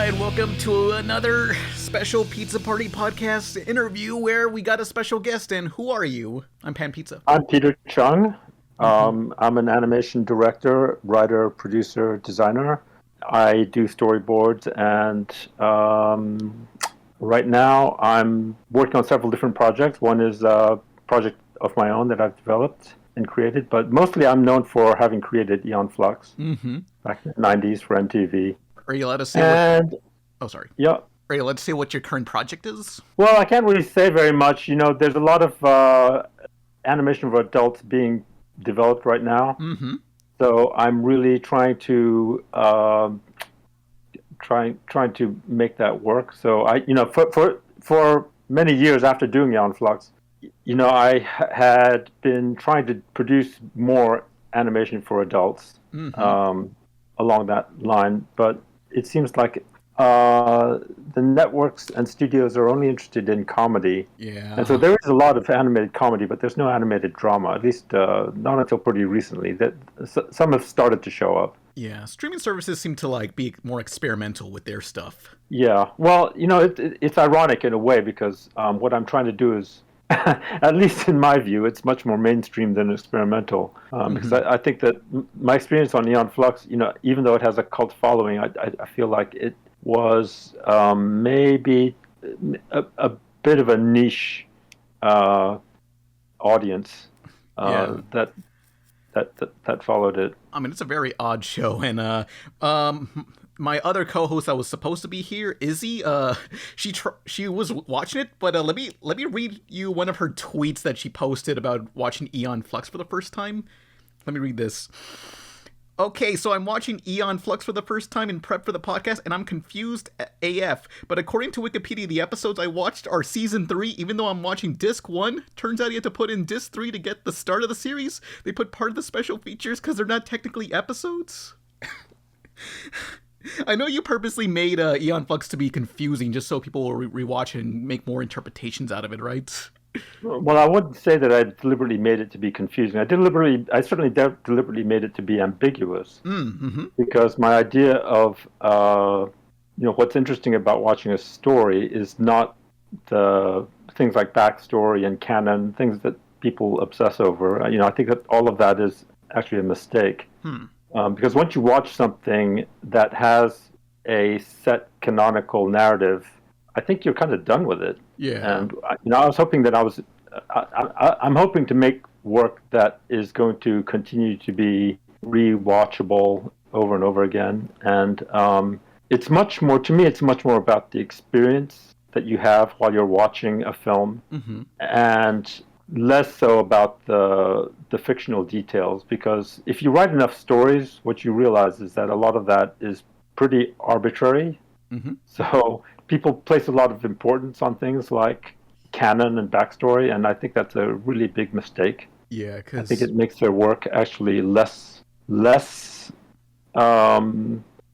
and welcome to another special Pizza Party podcast interview where we got a special guest. And who are you? I'm Pan Pizza. I'm Peter Chung. I'm an animation director, writer, producer, designer. I do storyboards, and right now I'm working on several different projects. One is a project of my own that I've developed and created, but mostly I'm known for having created Aeon Flux back in the 90s for MTV. Are you allowed to say Oh, sorry. Yeah. Are you allowed to say what your current project is? Well, I can't really say very much. You know, there's a lot of animation for adults being developed right now. So I'm really trying to trying to make that work. So for many years after doing Aeon Flux, I had been trying to produce more animation for adults along that line, but it seems like the networks and studios are only interested in comedy. Yeah. And so there is a lot of animated comedy, but there's no animated drama, at least not until pretty recently. That some have started to show up. Yeah, streaming services seem to be more experimental with their stuff. Yeah, well, it's ironic in a way because what I'm trying to do is, at least in my view, it's much more mainstream than experimental. Because I think that my experience on Aeon Flux, even though it has a cult following, I feel like it was maybe a bit of a niche audience that followed it. I mean, it's a very odd show, and my other co-host that was supposed to be here, Izzy, she was watching it, but let me read you one of her tweets that she posted about watching Aeon Flux for the first time. Let me read this. Okay, so I'm watching Aeon Flux for the first time in prep for the podcast, and I'm confused AF. But according to Wikipedia, the episodes I watched are Season 3, even though I'm watching Disc 1. Turns out you have to put in Disc 3 to get the start of the series. They put part of the special features because they're not technically episodes. I know you purposely made Aeon Flux to be confusing just so people will rewatch it and make more interpretations out of it, right? Well, I wouldn't say that I deliberately made it to be confusing. I certainly deliberately made it to be ambiguous, because my idea of what's interesting about watching a story is not the things like backstory and canon, things that people obsess over. I think that all of that is actually a mistake, because once you watch something that has a set canonical narrative, I think you're kind of done with it. Yeah. And I was hoping that I'm hoping to make work that is going to continue to be rewatchable over and over again. And it's much more about the experience that you have while you're watching a film, and less so about the fictional details. Because if you write enough stories, what you realize is that a lot of that is pretty arbitrary. So people place a lot of importance on things like canon and backstory, and I think that's a really big mistake. Yeah, I think it makes their work actually less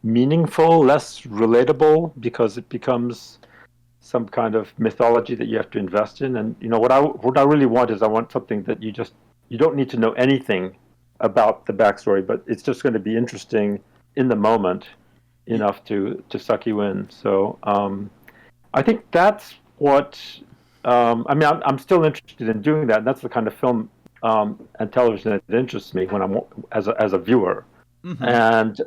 meaningful, less relatable, because it becomes some kind of mythology that you have to invest in. And what I really want is I want something that you don't need to know anything about the backstory, but it's just going to be interesting in the moment enough to suck you in. So I think that's what I'm still interested in doing that. And that's the kind of film and television that interests me when I'm as a viewer. And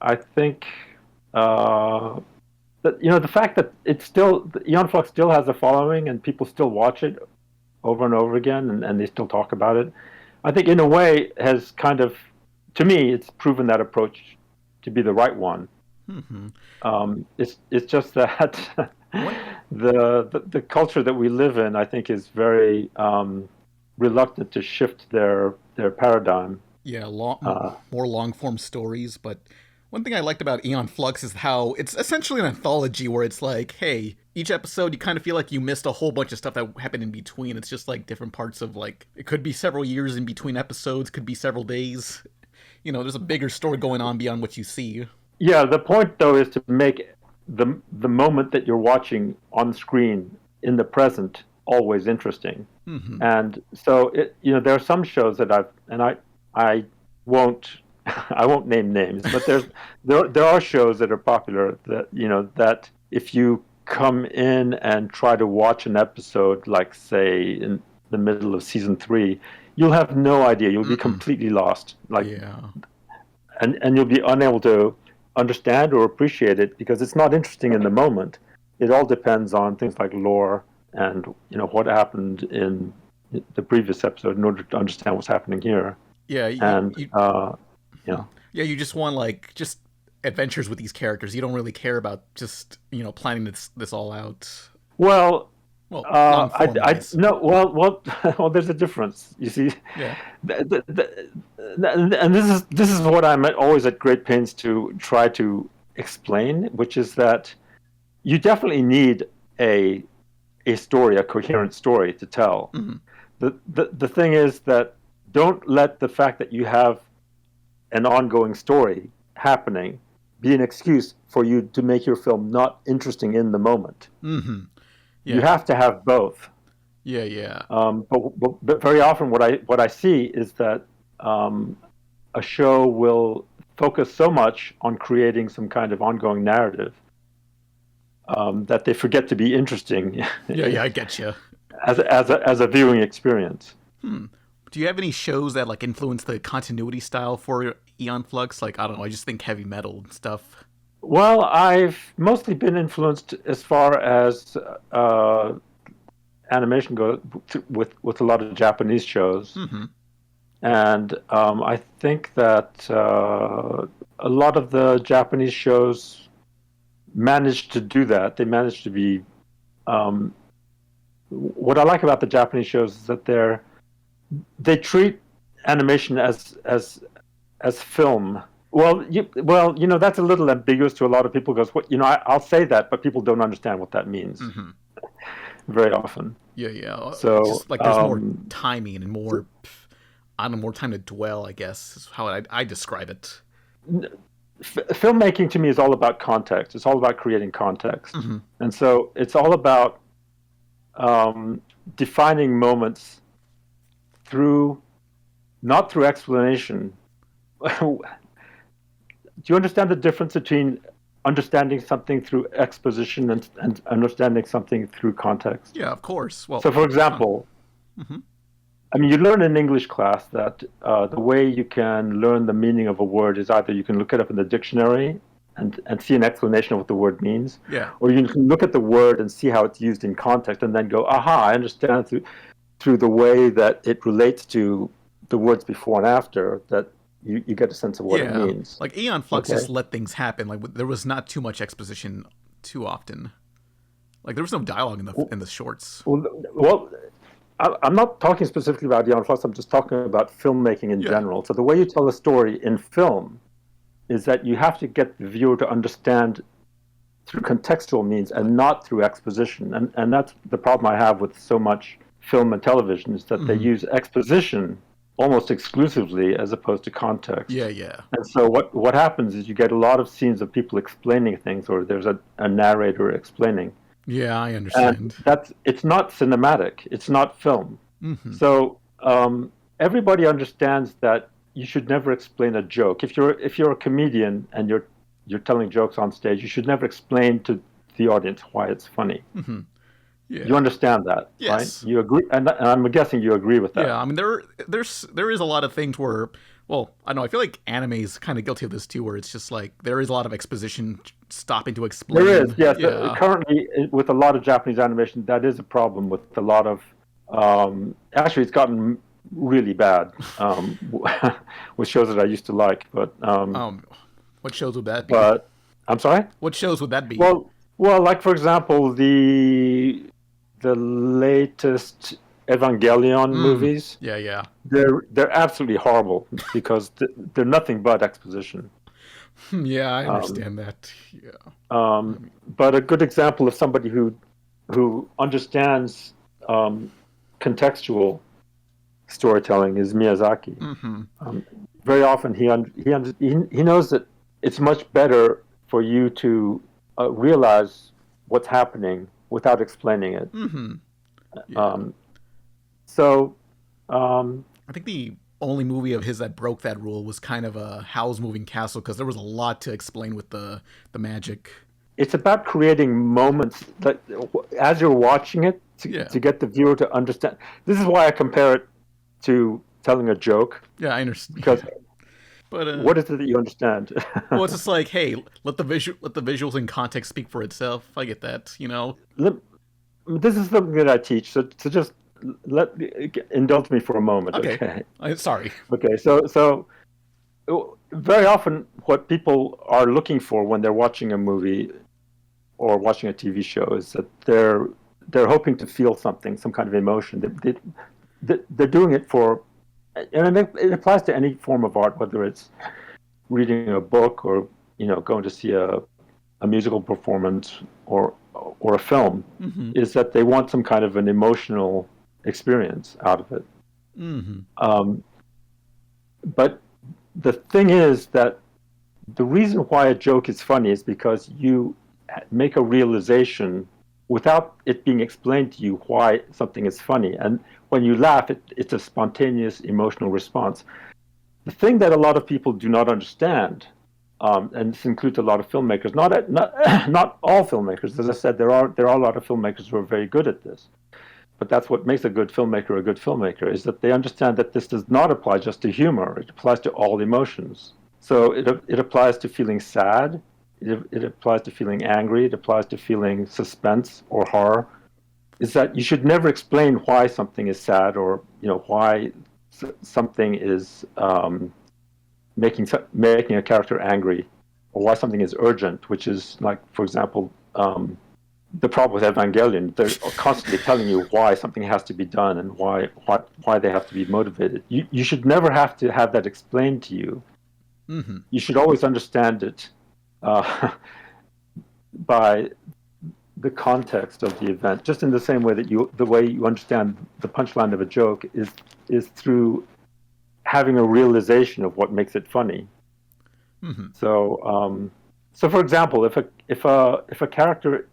I think that the fact that Aeon Flux still has a following and people still watch it over and over again, and they still talk about it, I think in a way has kind of, to me, it's proven that approach to be the right one. It's just that the culture that we live in, I think, is very reluctant to shift their paradigm. Yeah, more long form stories. But one thing I liked about Aeon Flux is how it's essentially an anthology where it's like, hey, each episode you kind of feel like you missed a whole bunch of stuff that happened in between. It's just like different parts of it could be several years in between episodes, could be several days. There's a bigger story going on beyond what you see. Yeah, the point, though, is to make the moment that you're watching on screen in the present always interesting. And so, there are some shows that I won't I won't name names, but there are shows that are popular that that if you come in and try to watch an episode, like say in the middle of season 3, you'll have no idea. You'll be Mm-mm. completely lost. Like, Yeah. and you'll be unable to understand or appreciate it because it's not interesting in the moment. It all depends on things like lore and what happened in the previous episode in order to understand what's happening here. Yeah, And hmm. Yeah, you just want like just adventures with these characters. You don't really care about just, planning this all out. well, Well, long form I wise. no, well, well. There's a difference. You see, Yeah. and this is what I'm always at great pains to try to explain, which is that you definitely need a story, a coherent story to tell. Hmm. The thing is that don't let the fact that you have an ongoing story happening be an excuse for you to make your film not interesting in the moment. Hmm. You Yeah. have to have both. Yeah, yeah. But very often what I see is that a show will focus so much on creating some kind of ongoing narrative that they forget to be interesting Yeah, yeah, I get you. as a viewing experience. Hmm. Do you have any shows that like influence the continuity style for Eon Flux? Like, I don't know, I just think heavy metal and stuff. Well, I've mostly been influenced as far as animation goes with a lot of Japanese shows, Hmm. and I think that a lot of the Japanese shows managed to do that. They managed to be. What I like about the Japanese shows is that they treat animation as film. Well, that's a little ambiguous to a lot of people because I'll say that, but people don't understand what that means Hmm. very often. Yeah, yeah. It's So just like there's more timing and more, I don't know, more time to dwell, I guess, is how I describe it. filmmaking to me is all about context. It's all about creating context, Hmm. and so it's all about defining moments through not through explanation. Do you understand the difference between understanding something through exposition and understanding something through context? Yeah, of course. Well, So, for example, hmm. I mean, you learn in English class that the way you can learn the meaning of a word is either you can look it up in the dictionary and see an explanation of what the word means, Yeah. or you can look at the word and see how it's used in context and then go, aha, I understand through the way that it relates to the words before and after that you get a sense of what it Yeah. means. Like Aeon Flux Okay. just let things happen. Like there was not too much exposition too often. Like there was no dialogue in the shorts. Well, I'm not talking specifically about Aeon Flux. I'm just talking about filmmaking in Yeah. general. So the way you tell a story in film is that you have to get the viewer to understand through contextual means and not through exposition. And that's the problem I have with so much film and television is that they Hmm. use exposition almost exclusively as opposed to context. Yeah, yeah. And so what happens is you get a lot of scenes of people explaining things or there's a narrator explaining. Yeah, I And understand. it's not cinematic. It's not film. Hmm. So everybody understands that you should never explain a joke. If you're a comedian and you're telling jokes on stage, you should never explain to the audience why it's funny. Hmm. Yeah. You understand that, right? Yes. You agree, and I'm guessing you agree with that. Yeah, I mean there is a lot of things where, well, I don't know, I feel like anime is kind of guilty of this too, where it's just like there is a lot of exposition stopping to explain. There is, yes. Yeah. Currently, with a lot of Japanese animation, that is a problem with a lot of. Actually, it's gotten really bad with shows that I used to like, but What shows would that be? but I'm sorry. What shows would that be? Well, like for example, the latest Evangelion movies, Yeah, yeah. they're absolutely horrible because they're nothing but exposition. Yeah, I understand that. Yeah. But a good example of somebody who understands contextual storytelling is Miyazaki. Hmm. Very often he knows that it's much better for you to realize what's happening without explaining it. Hmm. Yeah. Um, so I think the only movie of his that broke that rule was kind of a Howl's Moving Castle, because there was a lot to explain with the magic. It's about creating moments that, as you're watching it, Yeah. to get the viewer to understand. This is why I compare it to telling a joke, Yeah, I understand. because But what is it that you understand? well, it's just like, hey, let the visuals and context speak for itself. I get that, you know. This is something that I teach, so just indulge me for a moment. Okay. Sorry. Okay. So very often, what people are looking for when they're watching a movie or watching a TV show is that they're hoping to feel something, some kind of emotion. They're doing it for, and it applies to any form of art, whether it's reading a book or going to see a musical performance or a film. Mm-hmm. Is that they want some kind of an emotional experience out of it. Mm-hmm. But the thing is that the reason why a joke is funny is because you make a realization without it being explained to you why something is funny. And when you laugh, it's a spontaneous emotional response. The thing that a lot of people do not understand, and this includes a lot of filmmakers, not all filmmakers. As I said, there are a lot of filmmakers who are very good at this. But that's what makes a good filmmaker, is that they understand that this does not apply just to humor. It applies to all emotions. So it applies to feeling sad. It applies to feeling angry. It applies to feeling suspense or horror. Is that you should never explain why something is sad, or why something is making a character angry, or why something is urgent, which is like, for example, the problem with Evangelion. They're constantly telling you why something has to be done and why they have to be motivated. You should never have to have that explained to you. Mm-hmm. You should always understand it by the context of the event, just in the same way that the way you understand the punchline of a joke is through having a realization of what makes it funny. Mm-hmm. So for example, if a character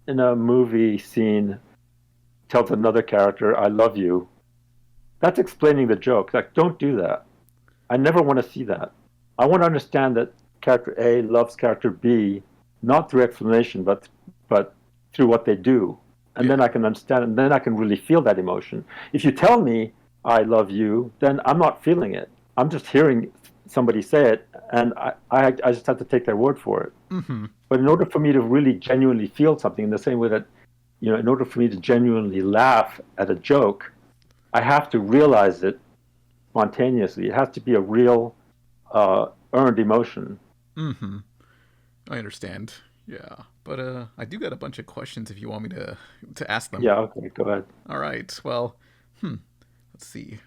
in a movie scene tells another character, "I love you," that's explaining the joke. Like, don't do that. I never want to see that. I want to understand that character A loves character B, not through explanation, but through what they do. And then I can understand, and then I can really feel that emotion. If you tell me, "I love you," then I'm not feeling it. I'm just hearing somebody say it, and I just have to take their word for it. Mm-hmm. But in order for me to really genuinely feel something, in the same way that, in order for me to genuinely laugh at a joke, I have to realize it spontaneously. It has to be a real earned emotion. Mm-hmm. I understand. Yeah. But I do got a bunch of questions if you want me to ask them. Yeah, okay, go ahead. All right. Well, let's see.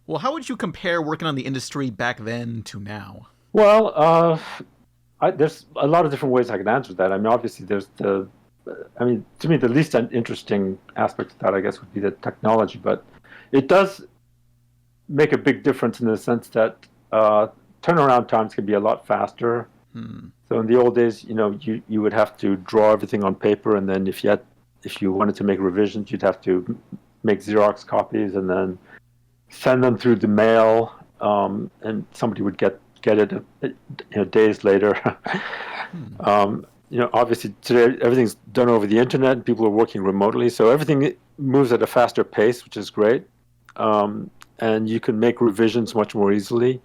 Well, how would you compare working on the industry back then to now? Well, there's a lot of different ways I can answer that. I mean, obviously, to me, the least interesting aspect of that, I guess, would be the technology. But it does make a big difference in the sense that turnaround times can be a lot faster. So in the old days, you would have to draw everything on paper, and then if you wanted to make revisions, you'd have to make Xerox copies and then send them through the mail, and somebody would get it days later. Obviously today everything's done over the internet and people are working remotely, so everything moves at a faster pace, which is great, and you can make revisions much more easily.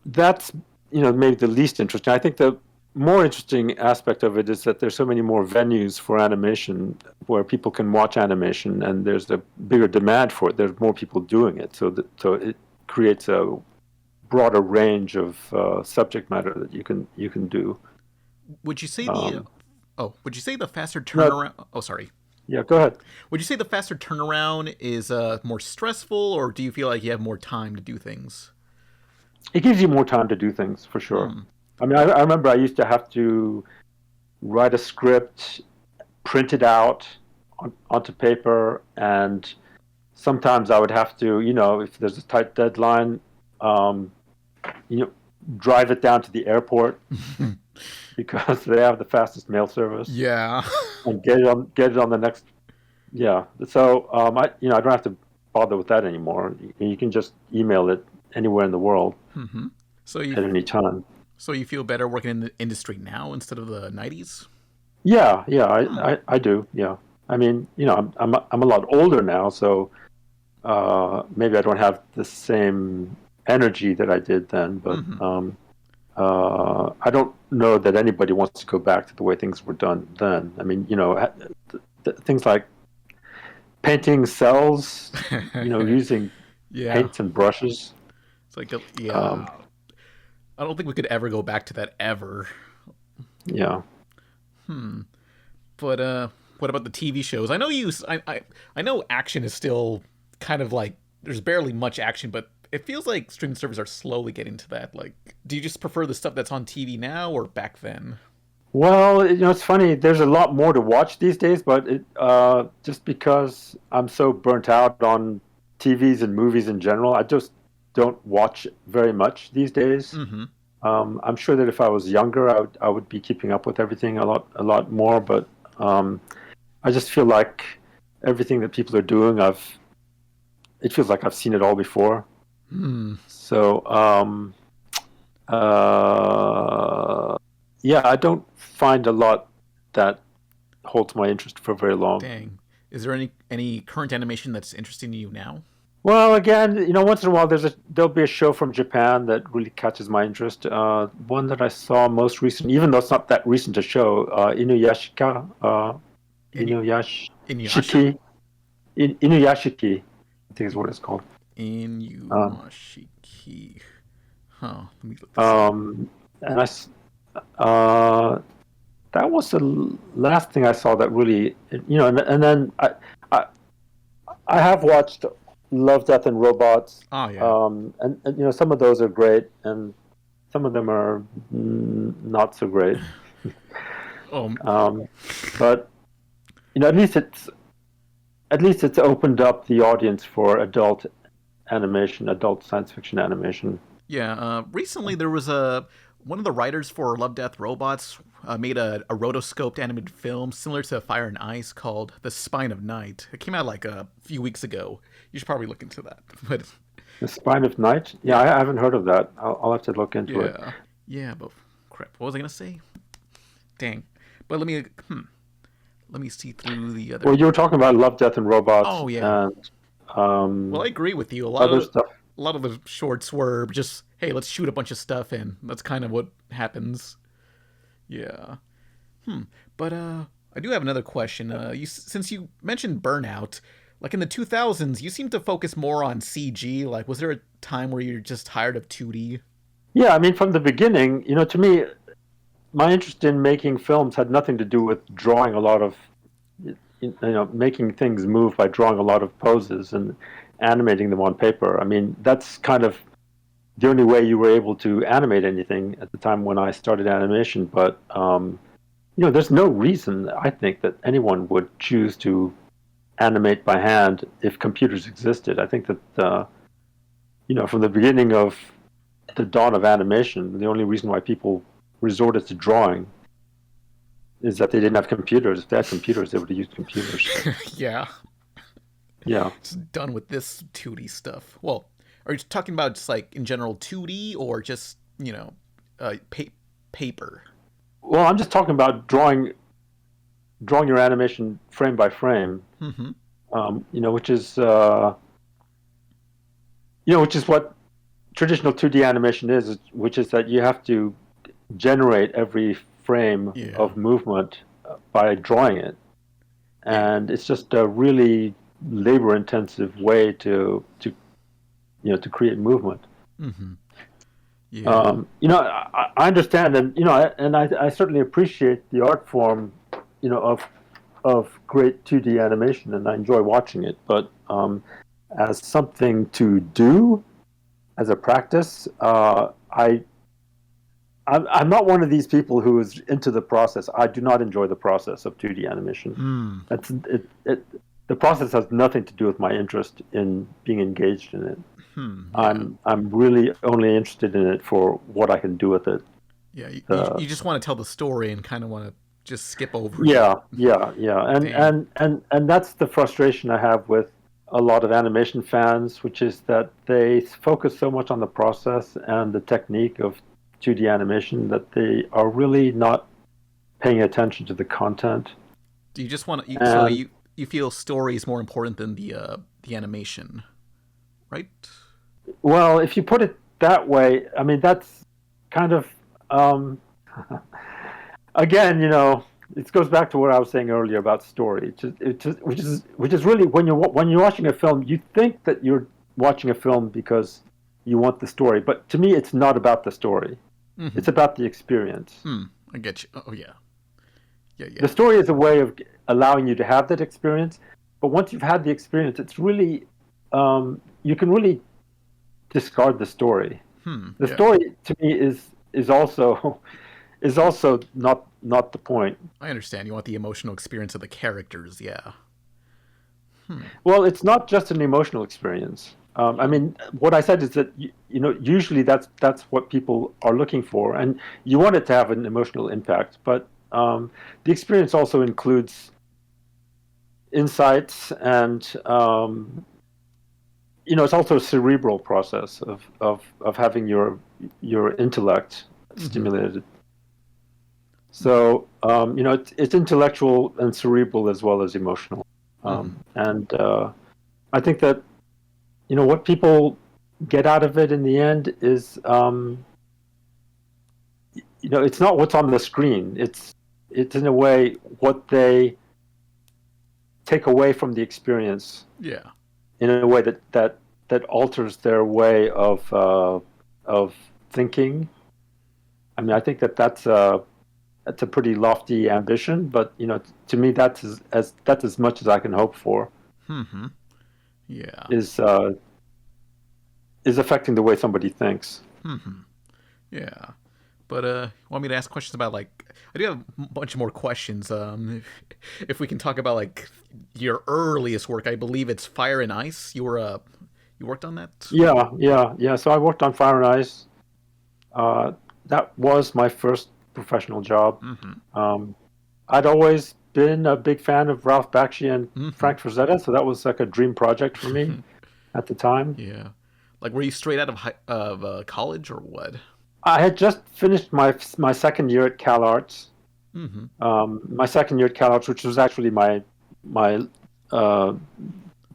That's maybe the least interesting. I think the more interesting aspect of it is that there's so many more venues for animation where people can watch animation, and there's a bigger demand for it. There's more people doing it, so it creates a broader range of subject matter that you can do. Would you say would you say the faster turnaround? No. Oh, sorry. Yeah, go ahead. Would you say the faster turnaround is more stressful, or do you feel like you have more time to do things? It gives you more time to do things, for sure. I mean, I remember I used to have to write a script, print it out onto paper, and sometimes I would have to, if there's a tight deadline, drive it down to the airport because they have the fastest mail service. Yeah. And get it on the next Yeah. So I don't have to bother with that anymore. You can just email it anywhere in the world Mm-hmm. So you at any time. so you feel better working in the industry now instead of the '90s? Yeah, yeah, Hmm. I do. Yeah. I mean, I'm a lot older now, so maybe I don't have the same energy that I did then, but Mm-hmm. I don't know that anybody wants to go back to the way things were done then. I mean, things like painting cells, using Yeah. paints and brushes. It's like yeah. Um, I don't think we could ever go back to that ever. yeah. Hmm. But what about the TV shows? I know I know action is still kind of like there's barely much action, but it feels like streaming servers are slowly getting to that. Like, do you just prefer the stuff that's on TV now or back then? Well, it's funny. There's a lot more to watch these days, but just because I'm so burnt out on TVs and movies in general, I just don't watch very much these days. Mm-hmm. I'm sure that if I was younger, I would be keeping up with everything a lot more. But um, I just feel like everything that people are doing, it feels like I've seen it all before. Hmm. So uh, yeah, I don't find a lot that holds my interest for very long. Dang. Is there any current animation that's interesting to you now? Well, again, once in a while there'll be a show from Japan that really catches my interest. One that I saw most recent, even though it's not that recent a show, Any Inuyasha? Inuyashiki, Inuyashiki, I think is what it's called. Um, Inuyashiki. Huh. Let me look this up. um, and uh, that was the last thing I saw that really, and then I, I have watched Love, Death, and Robots, Oh yeah. and some of those are great, and some of them are not so great. Oh Um, but at least it's opened up the audience for adult animation, adult science fiction animation. yeah. Recently there was a one of the writers for Love, Death, Robots made a rotoscoped animated film similar to Fire and Ice called The Spine of Night. It came out like a few weeks ago. You should probably look into that. But The Spine of Night? Yeah, yeah, I haven't heard of that. I'll have to look into it. yeah, yeah. But crap, what was I gonna say? Dang. But let me see through the Well, other. you were talking about Love, Death, and Robots Oh yeah. and Well, I um, agree with you. other stuff. A lot of the shorts were just, hey, let's shoot a bunch of stuff in. That's kind of what happens. Yeah. Hmm. But I do have another question. Since you mentioned Burnout, like in the 2000s, you seem to focus more on CG. Like, was there a time where you're just tired of 2D? Yeah, I mean, from the beginning, to me, my interest in making films had nothing to do with drawing a lot of, making things move by drawing a lot of poses and animating them on paper. I mean, that's kind of the only way you were able to animate anything at the time when I started animation. But there's no reason I think that anyone would choose to animate by hand if computers existed. I think that from the beginning of the dawn of animation, the only reason why people resorted to drawing is that they didn't have computers. If they had computers, they would have used computers. Yeah. Yeah. Just done with this 2D stuff. Well, are you talking about just like in general 2D or just, paper? Well, I'm just talking about drawing your animation frame by frame. Mm-hmm. Which is what traditional 2D animation is, which is that you have to generate every frame Yeah. of movement by drawing it, Yeah. and it's just a really labor-intensive way to create movement. Mm-hmm. Yeah. I understand, and I certainly appreciate the art form, of great 2D animation, and I enjoy watching it. But as something to do, as a practice, I'm not one of these people who is into the process. I do not enjoy the process of 2D animation. Hmm. That's it. The process has nothing to do with my interest in being engaged in it. Hmm. Yeah. I'm really only interested in it for what I can do with it. Yeah. You Uh, just want to tell the story and kind of want to just skip over the. Yeah. And Dang. that's the frustration I have with a lot of animation fans, which is that they focus so much on the process and the technique of 2D animation that they are really not paying attention to the content. Do you just want to? So And you feel story is more important than the animation, right? well, if you put it that way, I mean that's kind of um, again, it goes back to what I was saying earlier about story. Which is really when you're watching a film, you think that you're watching a film because you want the story, but to me, it's not about the story. Mm-hmm. It's about the experience. I get you. Oh yeah, The yeah. story is a way of allowing you to have that experience, but once you've had the experience, it's really you can really discard the story. The Yeah. story to me is also is also not the point. I understand. You want the emotional experience of the characters. Yeah. Well, it's not just an emotional experience. I mean, what I said is that usually that's what people are looking for, and you want it to have an emotional impact. But the experience also includes insights, and it's also a cerebral process of having your intellect Mm-hmm. stimulated. So it's intellectual and cerebral as well as emotional, Mm-hmm. and I think that what people get out of it in the end is it's not what's on the screen. It's in a way what they take away from the experience Yeah. in a way that alters their way of thinking. I mean, I think that's a pretty lofty ambition, but to me, that's as much as I can hope for. Mm-hmm. Yeah. Is affecting the way somebody thinks. Mm-hmm. Yeah. But want me to ask questions about like I do have a bunch more questions. If we can talk about like your earliest work, I believe it's Fire and Ice. You worked on that. Yeah. So I worked on Fire and Ice. Uh, that was my first professional job. Mm-hmm. I'd always been a big fan of Ralph Bakshi and Mm-hmm. Frank Frazetta, so that was like a dream project for me at the time. Yeah. Like were you straight out of college or what? I had just finished my second year at CalArts. Mm-hmm. My second year at CalArts, which was actually my uh,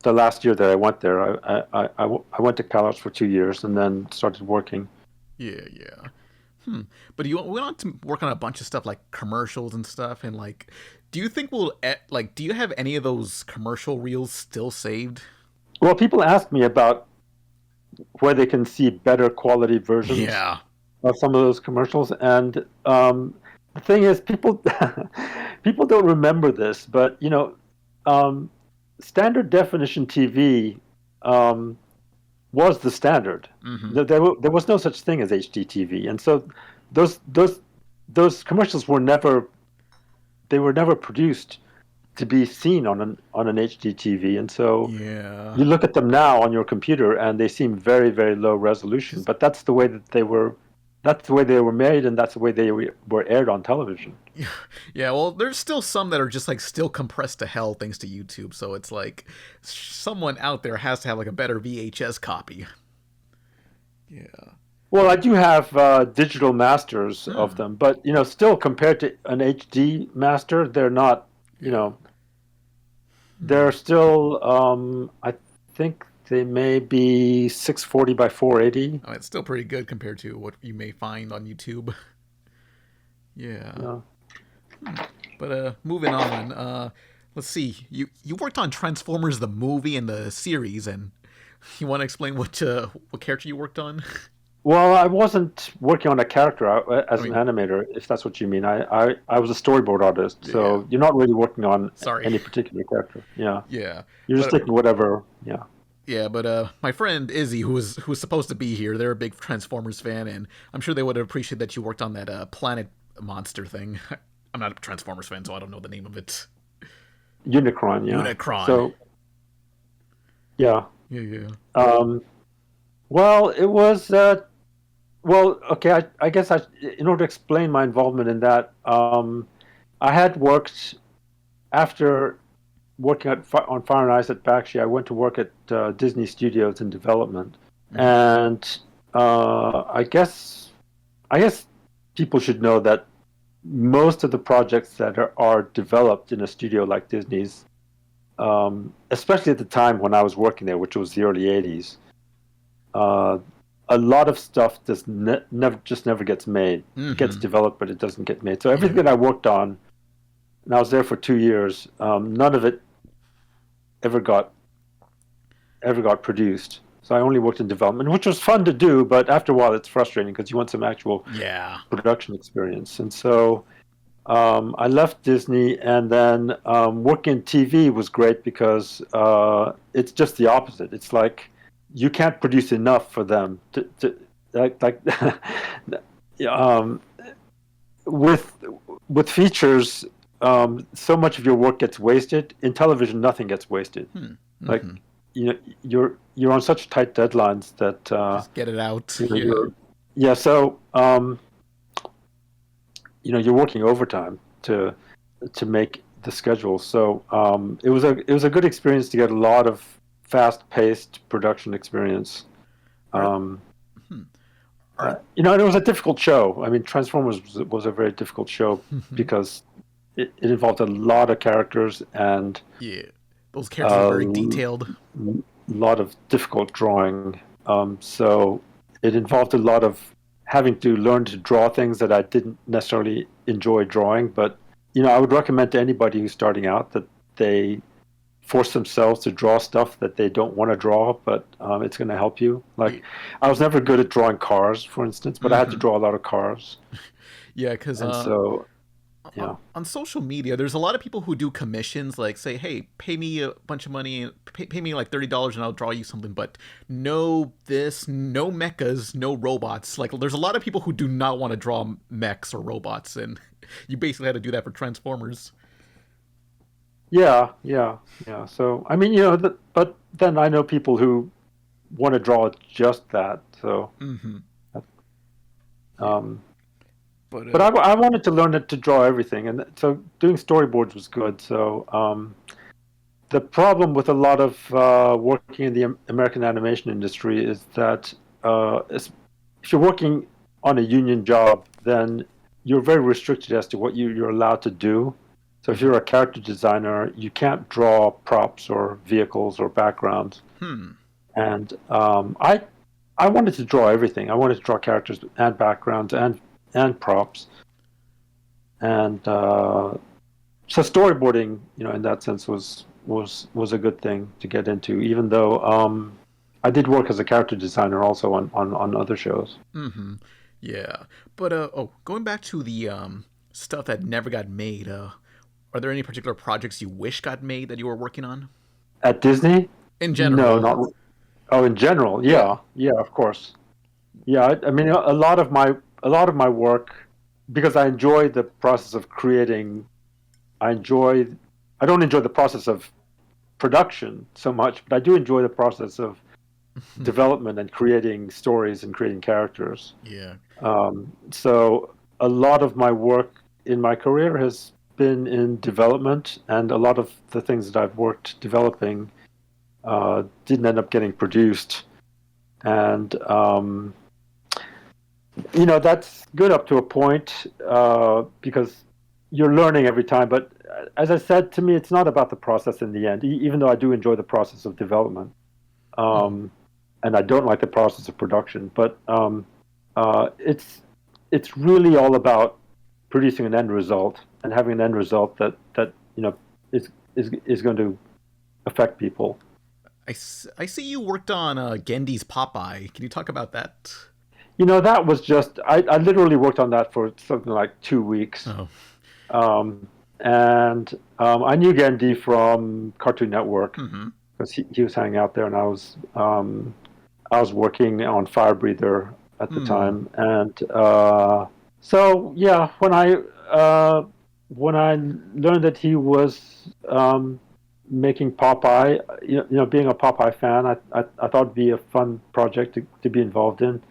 the last year that I went there. I went to CalArts for 2 years and then started working. Yeah. But you went on to work on a bunch of stuff like commercials and stuff, and like, do you think do you have any of those commercial reels still saved? Well, people ask me about where they can see better quality versions Yeah. of some of those commercials, and the thing is, people people don't remember this, but standard definition TV um, was the standard. Mm-hmm. There was no such thing as HD TV, and so those those those commercials were never produced to be seen on an HD TV, and so Yeah. you look at them now on your computer and they seem very, very low resolution, but that's the way that that's the way they were made, and that's the way they were aired on television. Yeah, well, there's still some that are just like still compressed to hell thanks to YouTube. So it's like someone out there has to have like a better VHS copy. Yeah. Well, I do have digital masters of them, but still compared to an HD master, they're not. Yeah. They're still. I think they may be 640 by 480. I mean, it's still pretty good compared to what you may find on YouTube. Yeah. Yeah. But moving on. Let's see. You worked on Transformers the movie and the series, and you want to explain what character you worked on? Well, I wasn't working on a character as I an mean, animator, if that's what you mean. I was a storyboard artist, yeah. so you're not really working on Sorry. any particular character. Yeah, Yeah. you're just But taking whatever. Yeah. yeah, but my friend Izzy, who was supposed to be here, they're a big Transformers fan, and I'm sure they would have appreciated that you worked on that planet monster thing. I'm not a Transformers fan, so I don't know the name of it. Unicron, yeah. Unicron. So, yeah. Yeah. Um, well, it was. Well, okay. I guess in order to explain my involvement in that, I had worked after working on Fire and Ice at Bakshi. I went to work at Disney Studios in development, and I guess people should know that most of the projects that are developed in a studio like Disney's, especially at the time when I was working there, which was the early '80s, a lot of stuff never gets made. It gets developed, but it doesn't get made. So everything that I worked on, and I was there for 2 years, none of it ever got produced. So I only worked in development, which was fun to do, but after a while it's frustrating because you want some actual production experience. And so I left Disney, and then working in TV was great because it's just the opposite. It's like you can't produce enough for them to with features. So much of your work gets wasted. In television, nothing gets wasted. Like you're on such tight deadlines that just get it out. So you're working overtime to make the schedule. So it was a good experience to get a lot of fast-paced production experience. And it was a difficult show. I mean, Transformers was a very difficult show because it involved a lot of characters, and those characters are very detailed. A lot of difficult drawing. So it involved a lot of having to learn to draw things that I didn't necessarily enjoy drawing. But I would recommend to anybody who's starting out that they force themselves to draw stuff that they don't want to draw, but it's going to help you. Like, I was never good at drawing cars, for instance, but I had to draw a lot of cars. Because on social media, there's a lot of people who do commissions, like say, hey, pay me a bunch of money, pay me like $30 and I'll draw you something, but no mechas, no robots. Like, there's a lot of people who do not want to draw mechs or robots, and you basically had to do that for Transformers. Yeah. So, I mean, but then I know people who want to draw just that, so... But I wanted to learn to draw everything, and so doing storyboards was good. So the problem with a lot of working in the American animation industry is that if you're working on a union job, then you're very restricted as to what you're allowed to do. So if you're a character designer, you can't draw props or vehicles or backgrounds. And I wanted to draw everything. I wanted to draw characters and backgrounds and props, and so storyboarding, in that sense, was a good thing to get into. Even though I did work as a character designer also on other shows. But going back to the stuff that never got made, are there any particular projects you wish got made that you were working on at Disney? In general? No, not. In general, yeah, of course. Yeah, I mean, a lot of my work, because I enjoy the process of creating. I don't enjoy the process of production so much, but I do enjoy the process of development and creating stories and creating characters. So a lot of my work in my career has been in development, and a lot of the things that I've worked developing didn't end up getting produced. And that's good up to a point because you're learning every time. But as I said, to me, it's not about the process in the end, even though I do enjoy the process of development. And I don't like the process of production. But it's really all about producing an end result and having an end result that is going to affect people. I see you worked on Gendy's Popeye. Can you talk about that? That was just, I literally worked on that for something like 2 weeks. And I knew Gendy from Cartoon Network because he was hanging out there, and I was working on Fire Breather at the time. And so, yeah, when I learned that he was making Popeye, being a Popeye fan, I thought it'd be a fun project to be involved in.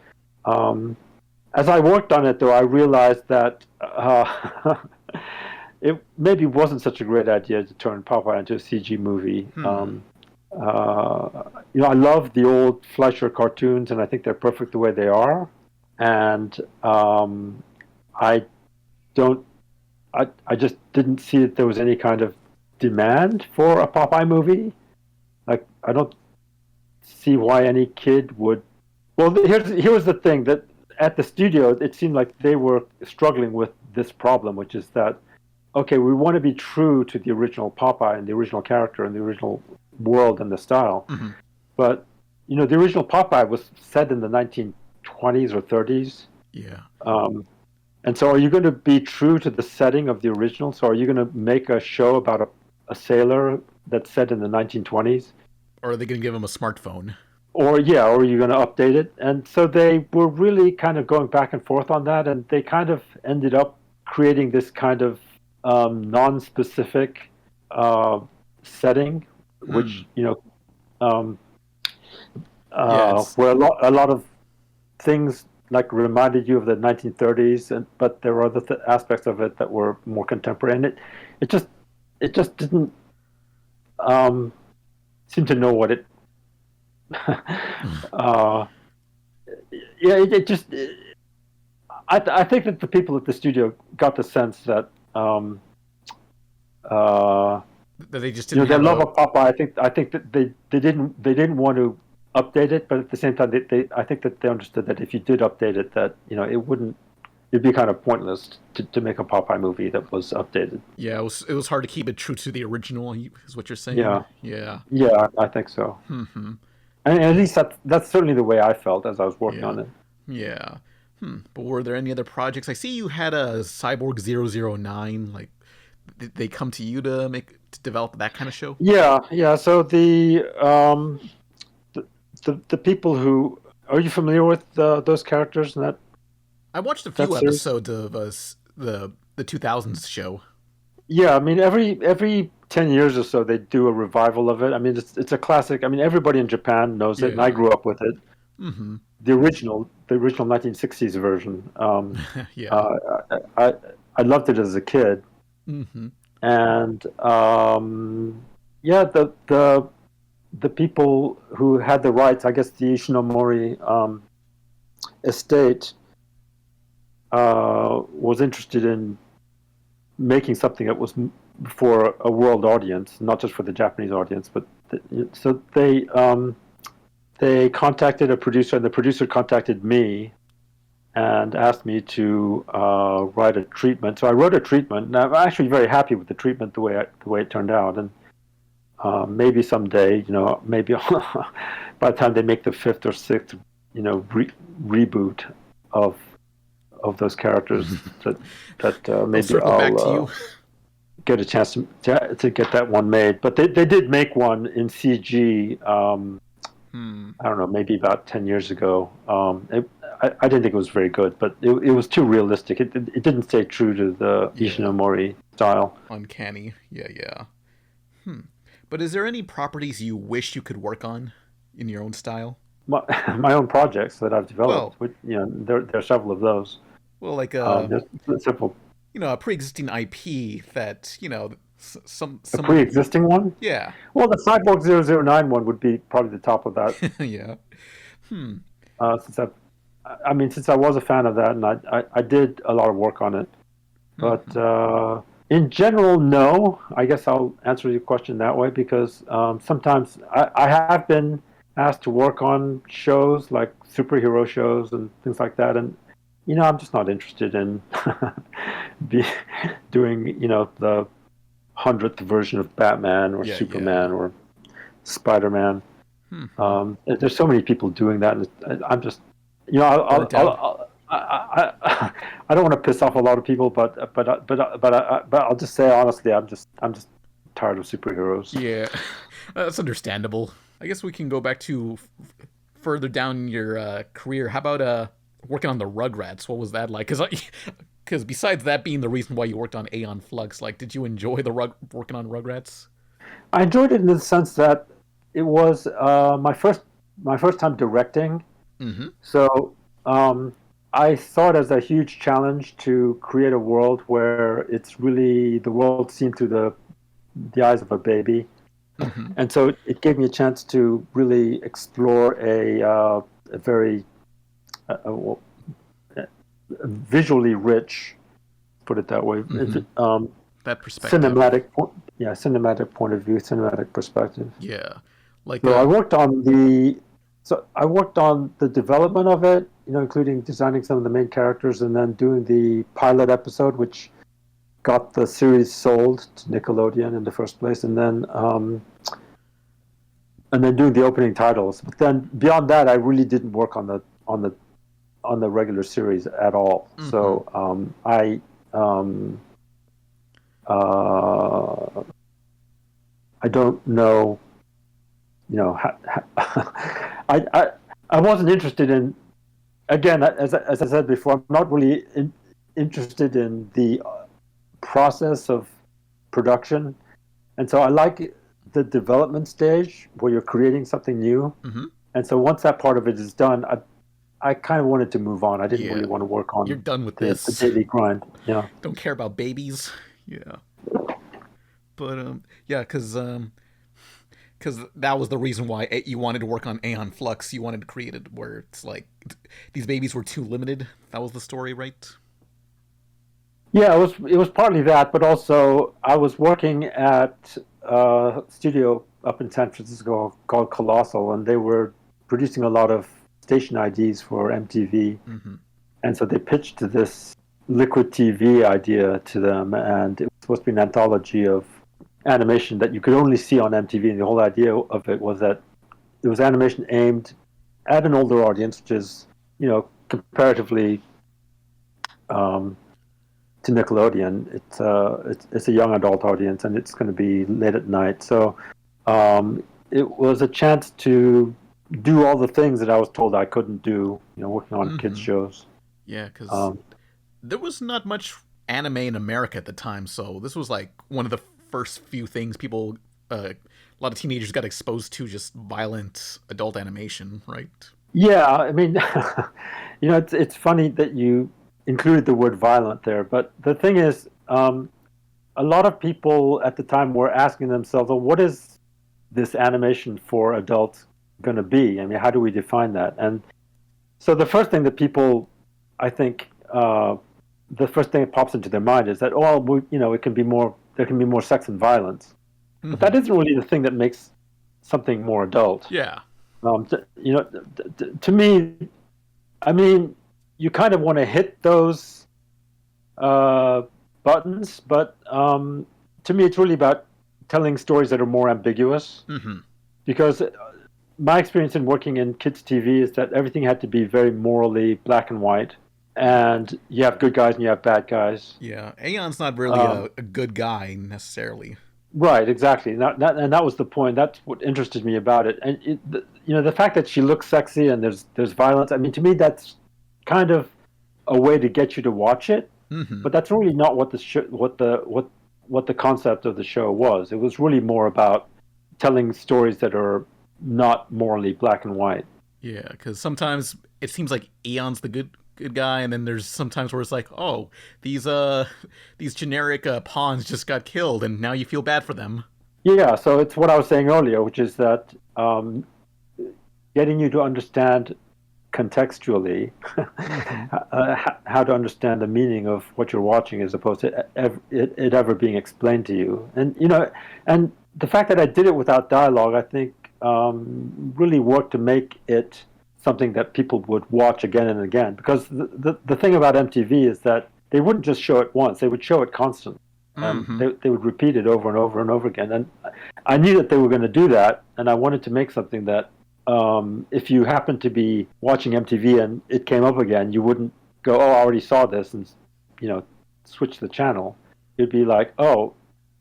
As I worked on it, though, I realized that it maybe wasn't such a great idea to turn Popeye into a CG movie. I love the old Fleischer cartoons, and I think they're perfect the way they are. And I don't, I just didn't see that there was any kind of demand for a Popeye movie. Like, I don't see why any kid would. Well, here was the thing, that at the studio, it seemed like they were struggling with this problem, which is that, okay, we want to be true to the original Popeye and the original character and the original world and the style. But, the original Popeye was set in the 1920s or 30s. Yeah. And so are you going to be true to the setting of the original? So are you going to make a show about a sailor that's set in the 1920s? Or are they going to give him a smartphone? Or are you going to update it? And so they were really kind of going back and forth on that, and they kind of ended up creating this kind of non-specific setting, which Yes. where a lot of things like reminded you of the 1930s, but there were other aspects of it that were more contemporary, and it just didn't seem to know what it. I think that the people at the studio got the sense that That they just didn't their have love of Popeye. I think that they didn't want to update it, but at the same time, I think that they understood that if you did update it, that it'd be kind of pointless to make a Popeye movie that was updated. Yeah, it was hard to keep it true to the original, is what you're saying? Yeah. Yeah. Yeah, I think so. And at least that's certainly the way I felt as I was working on it. Yeah. But were there any other projects? I see you had a Cyborg 009. Like, did they come to you to develop that kind of show? Yeah. So the people who are you familiar with those characters and that? I watched a few episodes of the 2000s show. Yeah, I mean every 10 years or so they do a revival of it. I mean it's a classic. I mean everybody in Japan knows it, and I grew up with it. The original 1960s version. I loved it as a kid. And the people who had the rights, I guess the Ishinomori estate was interested in making something that was for a world audience, not just for the Japanese audience. But so they contacted a producer, and the producer contacted me and asked me to write a treatment. So I wrote a treatment, and I'm actually very happy with the treatment, the way it turned out. And maybe someday, maybe by the time they make the 5th or 6th, reboot of those characters, that maybe I'll get a chance to get that one made. But they did make one in CG. I don't know, maybe about 10 years ago. I didn't think it was very good, but it was too realistic. It didn't stay true to the Ishinomori style. Uncanny. Yeah. But is there any properties you wish you could work on in your own style? My own projects that I've developed. There are several of those. Well, like simple. A pre-existing IP that some a pre-existing one. Yeah. Well, the Cyborg 009 one would be probably the top of that. Yeah. Since I was a fan of that, and I did a lot of work on it, but in general, no. I guess I'll answer your question that way, because sometimes I have been asked to work on shows like superhero shows and things like that, and I'm just not interested in doing the 100th version of Batman or Superman or Spider-Man. There's so many people doing that, and I'm just I don't want to piss off a lot of people, but I'll just say honestly, I'm just tired of superheroes. Yeah, that's understandable. I guess we can go back to further down your career. How about working on the Rugrats? What was that like? Because besides that being the reason why you worked on Aeon Flux, like, did you enjoy working on Rugrats? I enjoyed it in the sense that it was my first time directing. So I saw it as a huge challenge to create a world where it's really the world seen through the eyes of a baby, Mm-hmm. and so it gave me a chance to really explore a very uh, visually rich, put it that way, That perspective. cinematic point of view, cinematic perspective. Yeah. Like, So I worked on the development of it, including designing some of the main characters, and then doing the pilot episode, which got the series sold to Nickelodeon in the first place, and then doing the opening titles. But then beyond that, I really didn't work on the regular series at all. mm-hmm. So I don't know, I wasn't interested in. Again, as I said before, I'm not really interested in the process of production, and so I like the development stage where you're creating something new. Mm-hmm. And so once that part of it is done, I kind of wanted to move on. I didn't really want to work on You're done with the daily grind. Yeah. Don't care about babies. Yeah. But yeah, because that was the reason why you wanted to work on Aeon Flux. You wanted to create it where it's like these babies were too limited. That was the story, right? Yeah, it was partly that, but also I was working at a studio up in San Francisco called Colossal, and they were producing a lot of station IDs for MTV. Mm-hmm. And so they pitched this liquid TV idea to them, and it was supposed to be an anthology of animation that you could only see on MTV. And the whole idea of it was that it was animation aimed at an older audience, which is, comparatively to Nickelodeon. It's a young adult audience, and it's going to be late at night. So it was a chance to do all the things that I was told I couldn't do, working on kids shows. Yeah, because there was not much anime in America at the time, so this was like one of the first few things people, a lot of teenagers got exposed to, just violent adult animation, right? Yeah, I mean, it's funny that you included the word violent there, but the thing is, a lot of people at the time were asking themselves, well, what is this animation for adults going to be? I mean, how do we define that? And so the first thing that people, I think, the first thing that pops into their mind is that, it can be more, there can be more sex and violence. Mm-hmm. But that isn't really the thing that makes something more adult. Yeah. To me, I mean, you kind of want to hit those buttons, but to me, it's really about telling stories that are more ambiguous. Mm-hmm. Because my experience in working in kids' TV is that everything had to be very morally black and white, and you have good guys and you have bad guys. Yeah, Aeon's not really a good guy necessarily. Right, exactly. And that was the point. That's what interested me about it. And the fact that she looks sexy and there's violence. I mean, to me, that's kind of a way to get you to watch it. Mm-hmm. But that's really not what the concept of the show was. It was really more about telling stories that are not morally black and white. Yeah, because sometimes it seems like Aeon's the good guy, and then there's sometimes where it's like, oh, these generic pawns just got killed, and now you feel bad for them. Yeah, so it's what I was saying earlier, which is that getting you to understand contextually how to understand the meaning of what you're watching as opposed to it ever being explained to you. And and the fact that I did it without dialogue, I think really worked to make it something that people would watch again and again. Because the thing about MTV is that they wouldn't just show it once, they would show it constantly. They would repeat it over and over and over again. And I knew that they were going to do that, and I wanted to make something that if you happened to be watching MTV and it came up again, you wouldn't go, oh, I already saw this, and switch the channel. You'd be like, oh,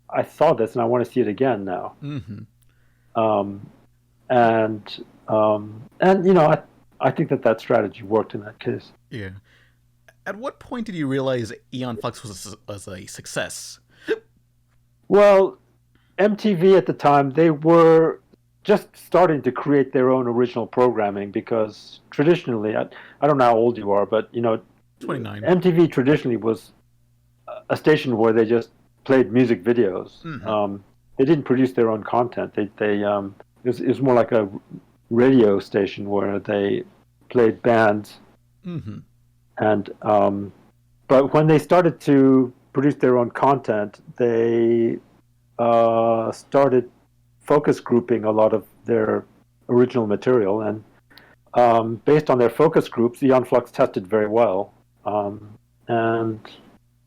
I saw this and I want to see it again now. Mm-hmm. I think that strategy worked in that case. Yeah. At what point did you realize Aeon Flux was a success? Well, MTV at the time, they were just starting to create their own original programming because traditionally, I don't know how old you are, but 29. MTV traditionally was a station where they just played music videos. Mm-hmm. They didn't produce their own content. It was more like a radio station where they played bands. Mm-hmm. And but when they started to produce their own content, they started focus grouping a lot of their original material, and based on their focus groups, Aeon Flux tested very well. And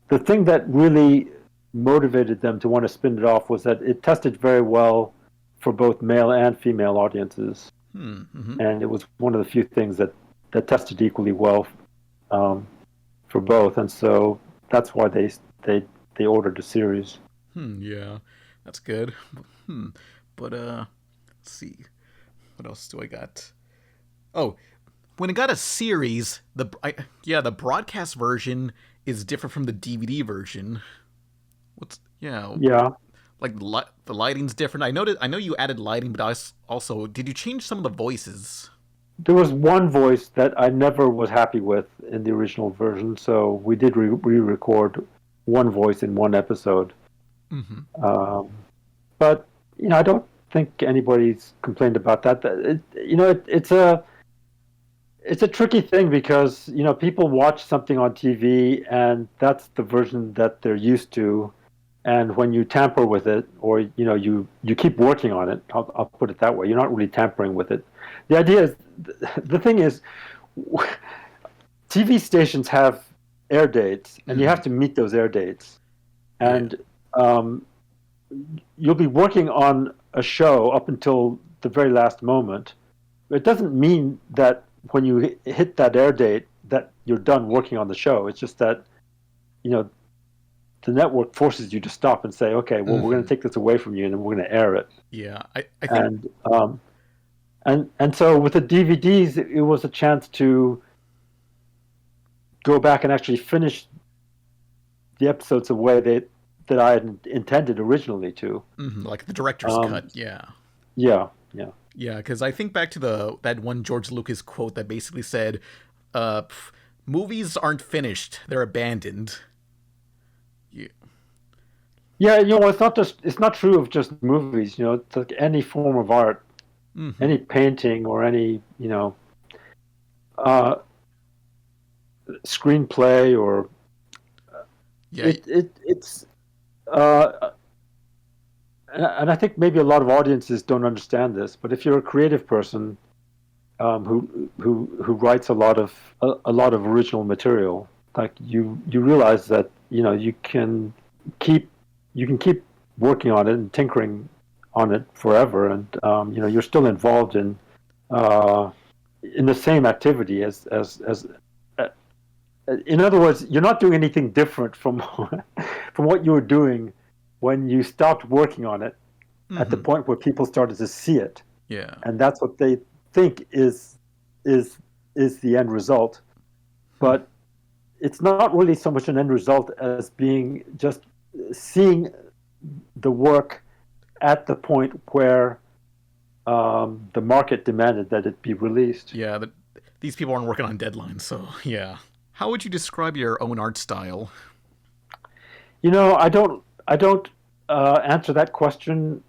the thing that really motivated them to want to spin it off was that it tested very well for both male and female audiences, Mm-hmm. and it was one of the few things that tested equally well for both, and so that's why they ordered a series. Yeah, that's good. Hmm. But let's see. What else do I got? Oh, when it got a series, the broadcast version is different from the DVD version. What's yeah, Yeah, like the lighting's different. I know you added lighting, but also did you change some of the voices? there was one voice that I never was happy with in the original version, so we did re-record one voice in one episode. Mm-hmm. Um, but I don't think anybody's complained about that. It's a tricky thing because people watch something on TV and that's the version that they're used to, and when you tamper with it, or you keep working on it, I'll put it that way. You're not really tampering with it. The idea is, the thing is, TV stations have air dates, and you have to meet those air dates, and you'll be working on a show up until the very last moment. It doesn't mean that when you hit that air date that you're done working on the show. It's just that the network forces you to stop and say, okay, well, we're going to take this away from you, and then we're going to air it. Yeah, I think. And so with the DVDs, it was a chance to go back and actually finish the episodes the way that I had intended originally to. Like the director's cut. Yeah. Yeah. Yeah, because I think back to that one George Lucas quote that basically said, "Movies aren't finished; they're abandoned." Yeah. Yeah, it's not true of just movies. It's like any form of art, any painting or any screenplay or it's and I think maybe a lot of audiences don't understand this, but if you're a creative person who writes a lot of original material, like you realize that you can keep working on it and tinkering on it forever, and you're still involved in the same activity as in other words, you're not doing anything different from what you were doing when you stopped working on it at the point where people started to see it. Yeah. And that's what they think is the end result. But it's not really so much an end result as being just seeing the work at the point where the market demanded that it be released. Yeah, but these people aren't working on deadlines, so yeah. How would you describe your own art style? I don't answer that question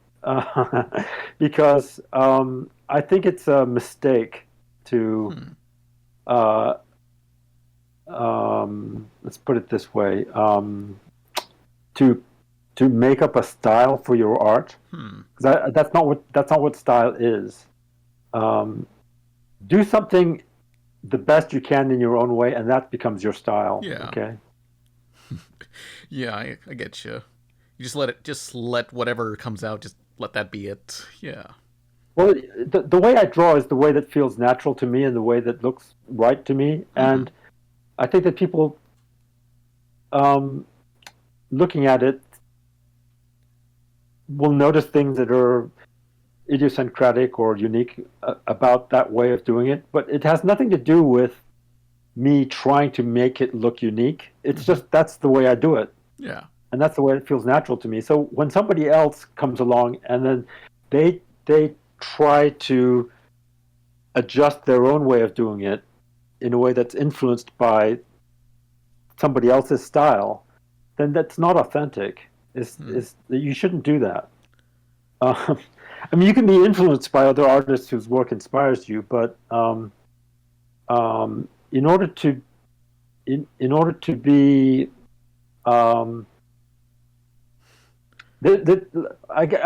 because I think it's a mistake to let's put it this way, to make up a style for your art. That's not what style is. Do something the best you can in your own way, and that becomes your style. Yeah. Okay. Yeah, I get you. You just let whatever comes out, just let that be it. Yeah. Well, the way I draw is the way that feels natural to me and the way that looks right to me. And I think that people looking at it will notice things that are idiosyncratic or unique about that way of doing it. But it has nothing to do with me trying to make it look unique. It's just that's the way I do it. Yeah. And that's the way it feels natural to me. So when somebody else comes along and then they try to adjust their own way of doing it in a way that's influenced by somebody else's style, then that's not authentic. You shouldn't do that. I mean, you can be influenced by other artists whose work inspires you, but in order to be I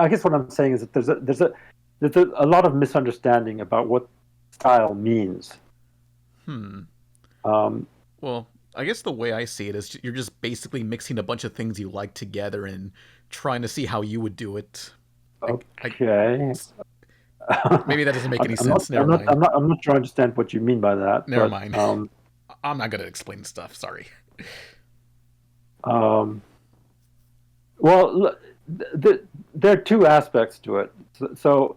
guess what I'm saying is that there's a lot of misunderstanding about what style means. Well, I guess the way I see it is you're just basically mixing a bunch of things you like together and trying to see how you would do it. Okay. Maybe that doesn't make any sense. I'm not sure I understand what you mean by that. Never mind. I'm not gonna explain stuff. Sorry. Well, there are two aspects to it. So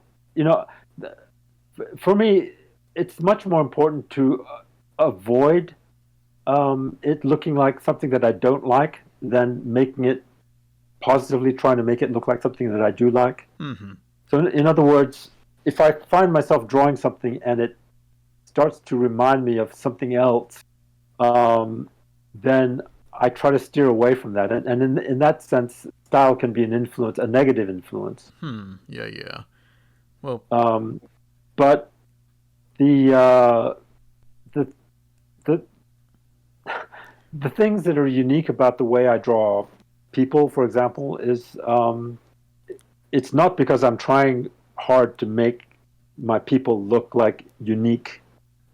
for me, it's much more important to avoid it looking like something that I don't like than making it positively trying to make it look like something that I do like. Mm-hmm. So in other words, if I find myself drawing something and it starts to remind me of something else, then I try to steer away from that. And in that sense, style can be an influence, a negative influence. Yeah. Well, but the things that are unique about the way I draw people, for example, is it's not because I'm trying hard to make my people look like unique,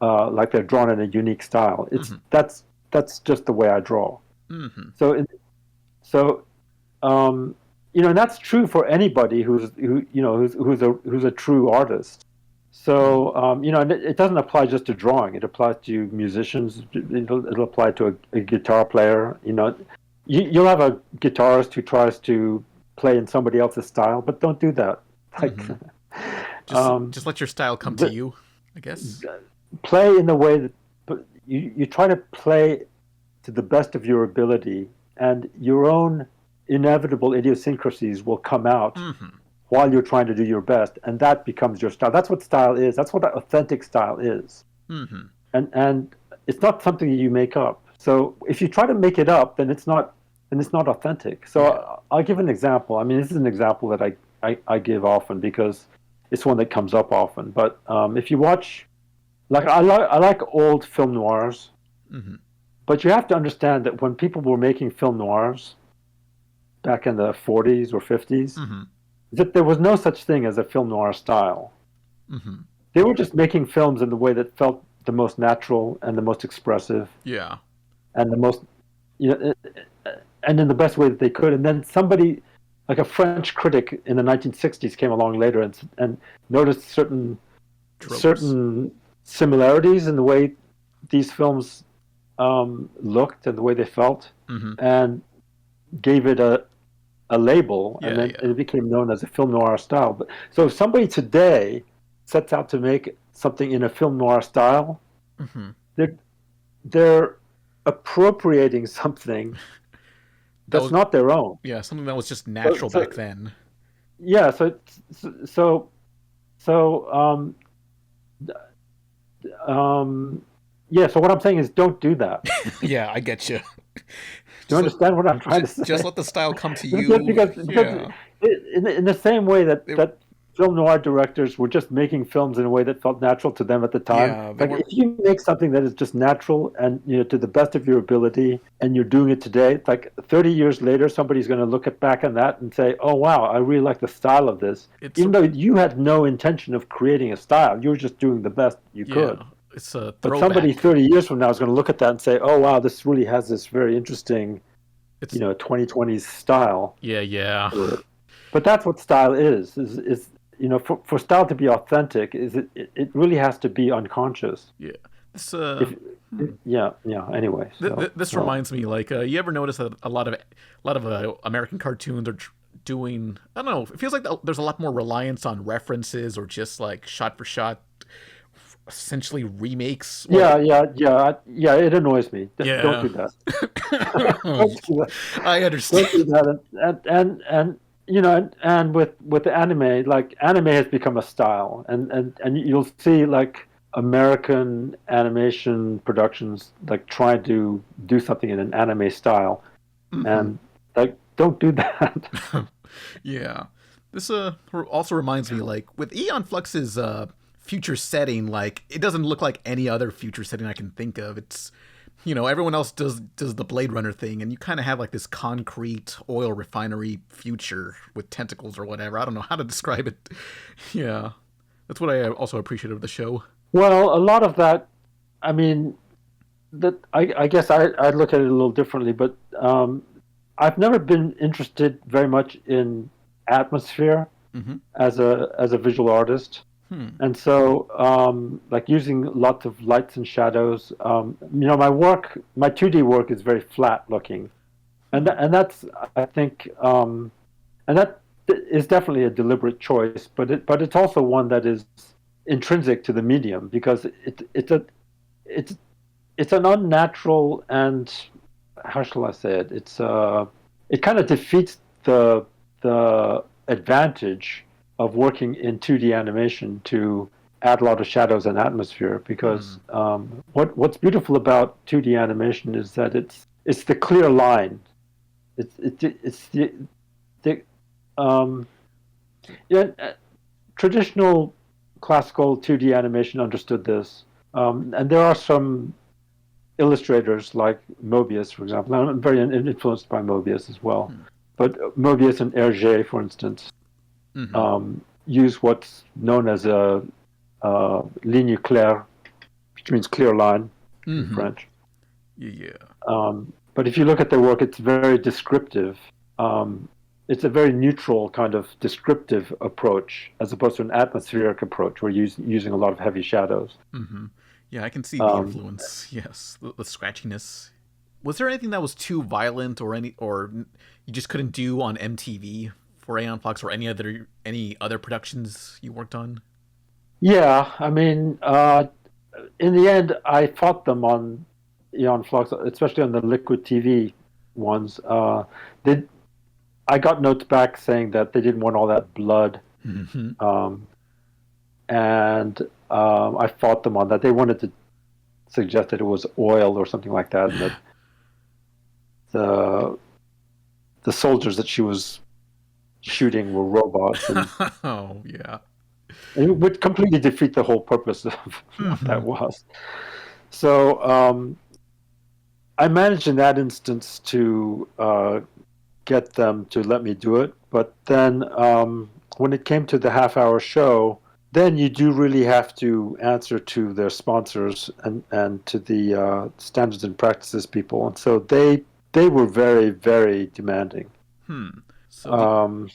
like they're drawn in a unique style. It's that's just the way I draw. Mm-hmm. So and that's true for anybody who's a true artist. So and it doesn't apply just to drawing. It applies to musicians. It'll apply to a guitar player. You'll have a guitarist who tries to play in somebody else's style, but don't do that. Like, just let your style come to you, I guess. Play in the way that you try to play to the best of your ability, and your own inevitable idiosyncrasies will come out while you're trying to do your best, and that becomes your style. That's what style is. That's what authentic style is. And it's not something you make up. So if you try to make it up, then it's not authentic. So I'll give an example. I mean, this is an example that I give often because it's one that comes up often. But if you watch, like I like old film noirs, but you have to understand that when people were making film noirs back in the 40s or 50s, that there was no such thing as a film noir style. They were just making films in the way that felt the most natural and the most expressive. Yeah. And the most, and in the best way that they could. And then somebody, like a French critic in the 1960s, came along later and noticed certain similarities in the way these films looked and the way they felt, and gave it a label, and then it became known as a film noir style. But so if somebody today sets out to make something in a film noir style, they're appropriating something that's not their own. Yeah, something that was just natural back then. Yeah, so what I'm saying is don't do that. Yeah, I get you. Do you understand what I'm trying to say? Just let the style come to you. because in the same way that film noir directors were just making films in a way that felt natural to them at the time. If you make something that is just natural and to the best of your ability, and you're doing it today, like 30 years later, somebody's going to look back on that and say, "Oh wow, I really like the style of this," even though you had no intention of creating a style. You were just doing the best you could. It's a throwback. But somebody 30 years from now is going to look at that and say, "Oh wow, this really has this very interesting, 2020s style." Yeah. But that's what style is for style to be authentic, it really has to be unconscious. Yeah. Anyway, this reminds me, like, you ever notice that a lot of American cartoons are doing? I don't know. It feels like there's a lot more reliance on references or just like shot for shot, essentially remakes. Yeah. It annoys me. Don't do that. Don't do that. I understand. Don't do that. And and with the anime, like anime has become a style, and you'll see like American animation productions like try to do something in an anime style, Hmm. and like don't do that. Yeah. This also reminds me, like, with Aeon Flux's future setting, like, it doesn't look like any other future setting I can think of. It's, everyone else does the Blade Runner thing, and you kind of have like this concrete oil refinery future with tentacles or whatever. I don't know how to describe it. Yeah. That's what I also appreciate of the show. Well, a lot of that, I mean, that I guess I look at it a little differently, but I've never been interested very much in atmosphere Mm-hmm. as a visual artist. Hmm. And so, like using lots of lights and shadows, my 2D work is very flat looking, Hmm. and that's I think, and that is definitely a deliberate choice, but it's also one that is intrinsic to the medium because it's it's an unnatural and how shall I say it? It kind of defeats the advantage of working in 2D animation to add a lot of shadows and atmosphere because Hmm. what's beautiful about 2D animation is that it's the clear line. It's the um, yeah, traditional classical 2D animation understood this, and there are some illustrators like Mobius, for example. I'm very influenced by Mobius as well. Hmm. But Mobius and Hergé, for instance, Mm-hmm. use what's known as a ligne claire, which means clear line in Mm-hmm. French. Yeah. But if you look at their work, it's very descriptive. It's a very neutral kind of descriptive approach as opposed to an atmospheric approach where you're using a lot of heavy shadows. Mm-hmm. Yeah, I can see the Um, influence. Yes, the scratchiness. Was there anything that was too violent, or you just couldn't do on MTV for Aeon Flux, or any other productions you worked on? yeah, I mean, in the end, I fought them on Eon Flux, especially on the Liquid TV ones. They, I got notes back saying that they didn't want all that blood, Mm-hmm. um, and I fought them on that. They wanted to suggest that it was oil or something like that, and that the the soldiers that she was shooting were robots, and Oh yeah. it would completely defeat the whole purpose of what that Mm-hmm. was. So I managed in that instance to get them to let me do it. But then when it came to the half-hour show, then you do really have to answer to their sponsors and to the standards and practices people. And so they were very, very demanding. Hmm. So the Um,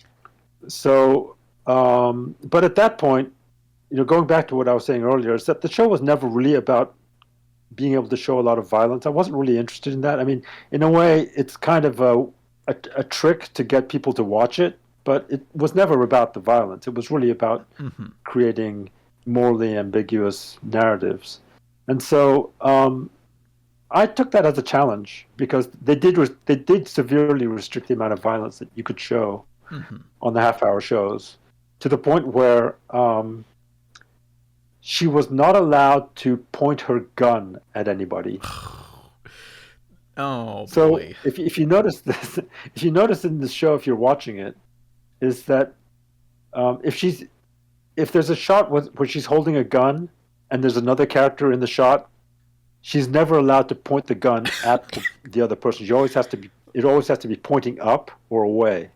so, but at that point, going back to what I was saying earlier, is that the show was never really about being able to show a lot of violence. I wasn't really interested in that. I mean, in a way, it's kind of a trick to get people to watch it, but it was never about the violence. It was really about mm-hmm. creating morally ambiguous narratives. And so I took that as a challenge because they did severely restrict the amount of violence that you could show Mm-hmm. on the half-hour shows to the point where she was not allowed to point her gun at anybody. Oh So boy. if you notice this, if you notice in the show, if you're watching it, is that um, if she's if there's a shot where she's holding a gun and there's another character in the shot, she's never allowed to point the gun at the other person. She always has to be. It always has to be pointing up or away.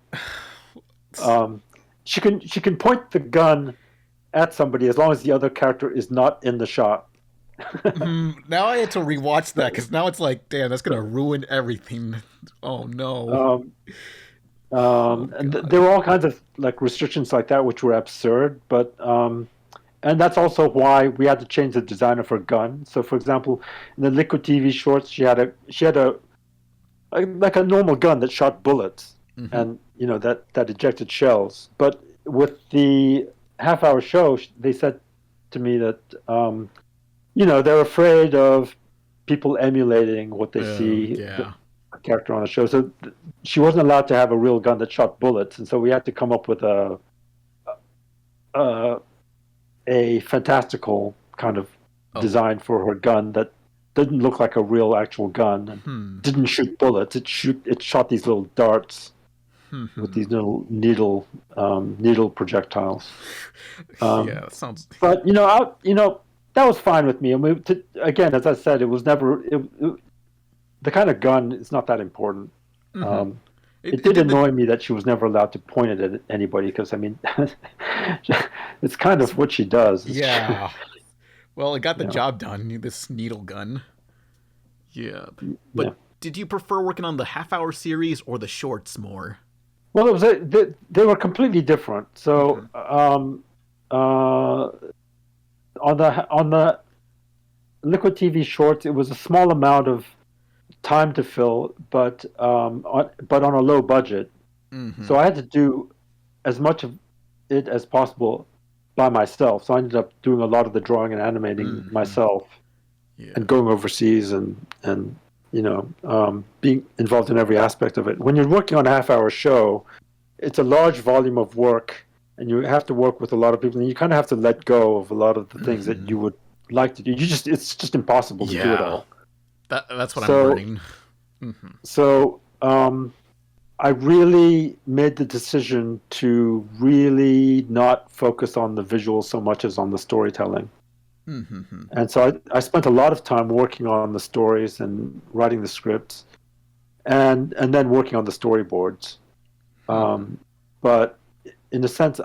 Um, she can point the gun at somebody as long as the other character is not in the shot. Now I had to rewatch that because now it's like, damn, that's gonna ruin everything. Oh no. um, Oh and there god. were all kinds of like restrictions like that which were absurd, but and that's also why we had to change the design of her gun. So, for example, in the Liquid TV shorts, she had like a normal gun that shot bullets Mm-hmm. and that ejected shells. But with the half-hour show, they said to me that they're afraid of people emulating what they Oh see yeah. character on the show. So she wasn't allowed to have a real gun that shot bullets, and so we had to come up with a fantastical kind of design for her gun that didn't look like a real actual gun and didn't shoot bullets. It shot these little darts with these little needle projectiles. Yeah, that sounds. But that was fine with me. I mean, again, as I said, it was never the kind of gun is not that important. It did annoy me that she was never allowed to point it at anybody because, I mean, it's kind of what she does. Yeah. Well, it got the job done, this needle gun. Yeah. But did you prefer working on the half-hour series or the shorts more? Well, it was they were completely different. So on the Liquid TV shorts, it was a small amount of time to fill, but on a low budget. So I had to do as much of it as possible by myself. So I ended up doing a lot of the drawing and animating myself, and going overseas and being involved in every aspect of it. When you're working on a half-hour show, it's a large volume of work, and you have to work with a lot of people, and you kind of have to let go of a lot of the things that you would like to do. It's just impossible to do it all. That's what I'm learning. So I really made the decision to really not focus on the visuals so much as on the storytelling. And so I spent a lot of time working on the stories and writing the scripts, and then working on the storyboards. But in a sense,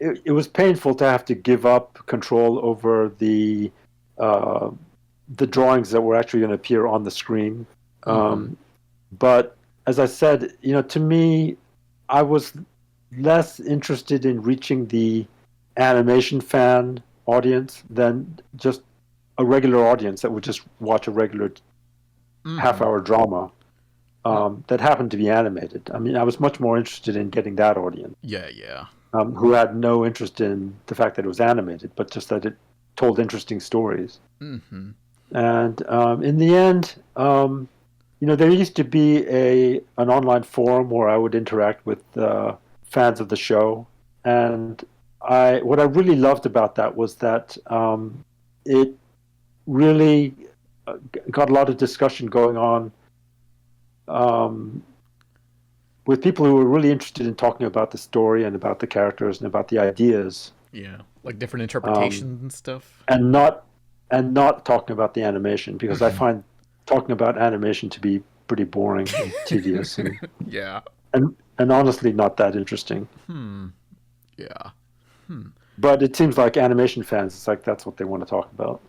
it was painful to have to give up control over the drawings that were actually going to appear on the screen. But as I said, to me, I was less interested in reaching the animation fan audience than just a regular audience that would just watch a regular half-hour drama that happened to be animated. I mean, I was much more interested in getting that audience. Who had no interest in the fact that it was animated, but just that it told interesting stories. And in the end, there used to be an online forum where I would interact with fans of the show, and what I really loved about that was that it really got a lot of discussion going on with people who were really interested in talking about the story and about the characters and about the ideas. Yeah, like different interpretations and stuff. And not talking about the animation, because I find talking about animation to be pretty boring and tedious. And honestly not that interesting. But it seems like animation fans, it's like that's what they want to talk about.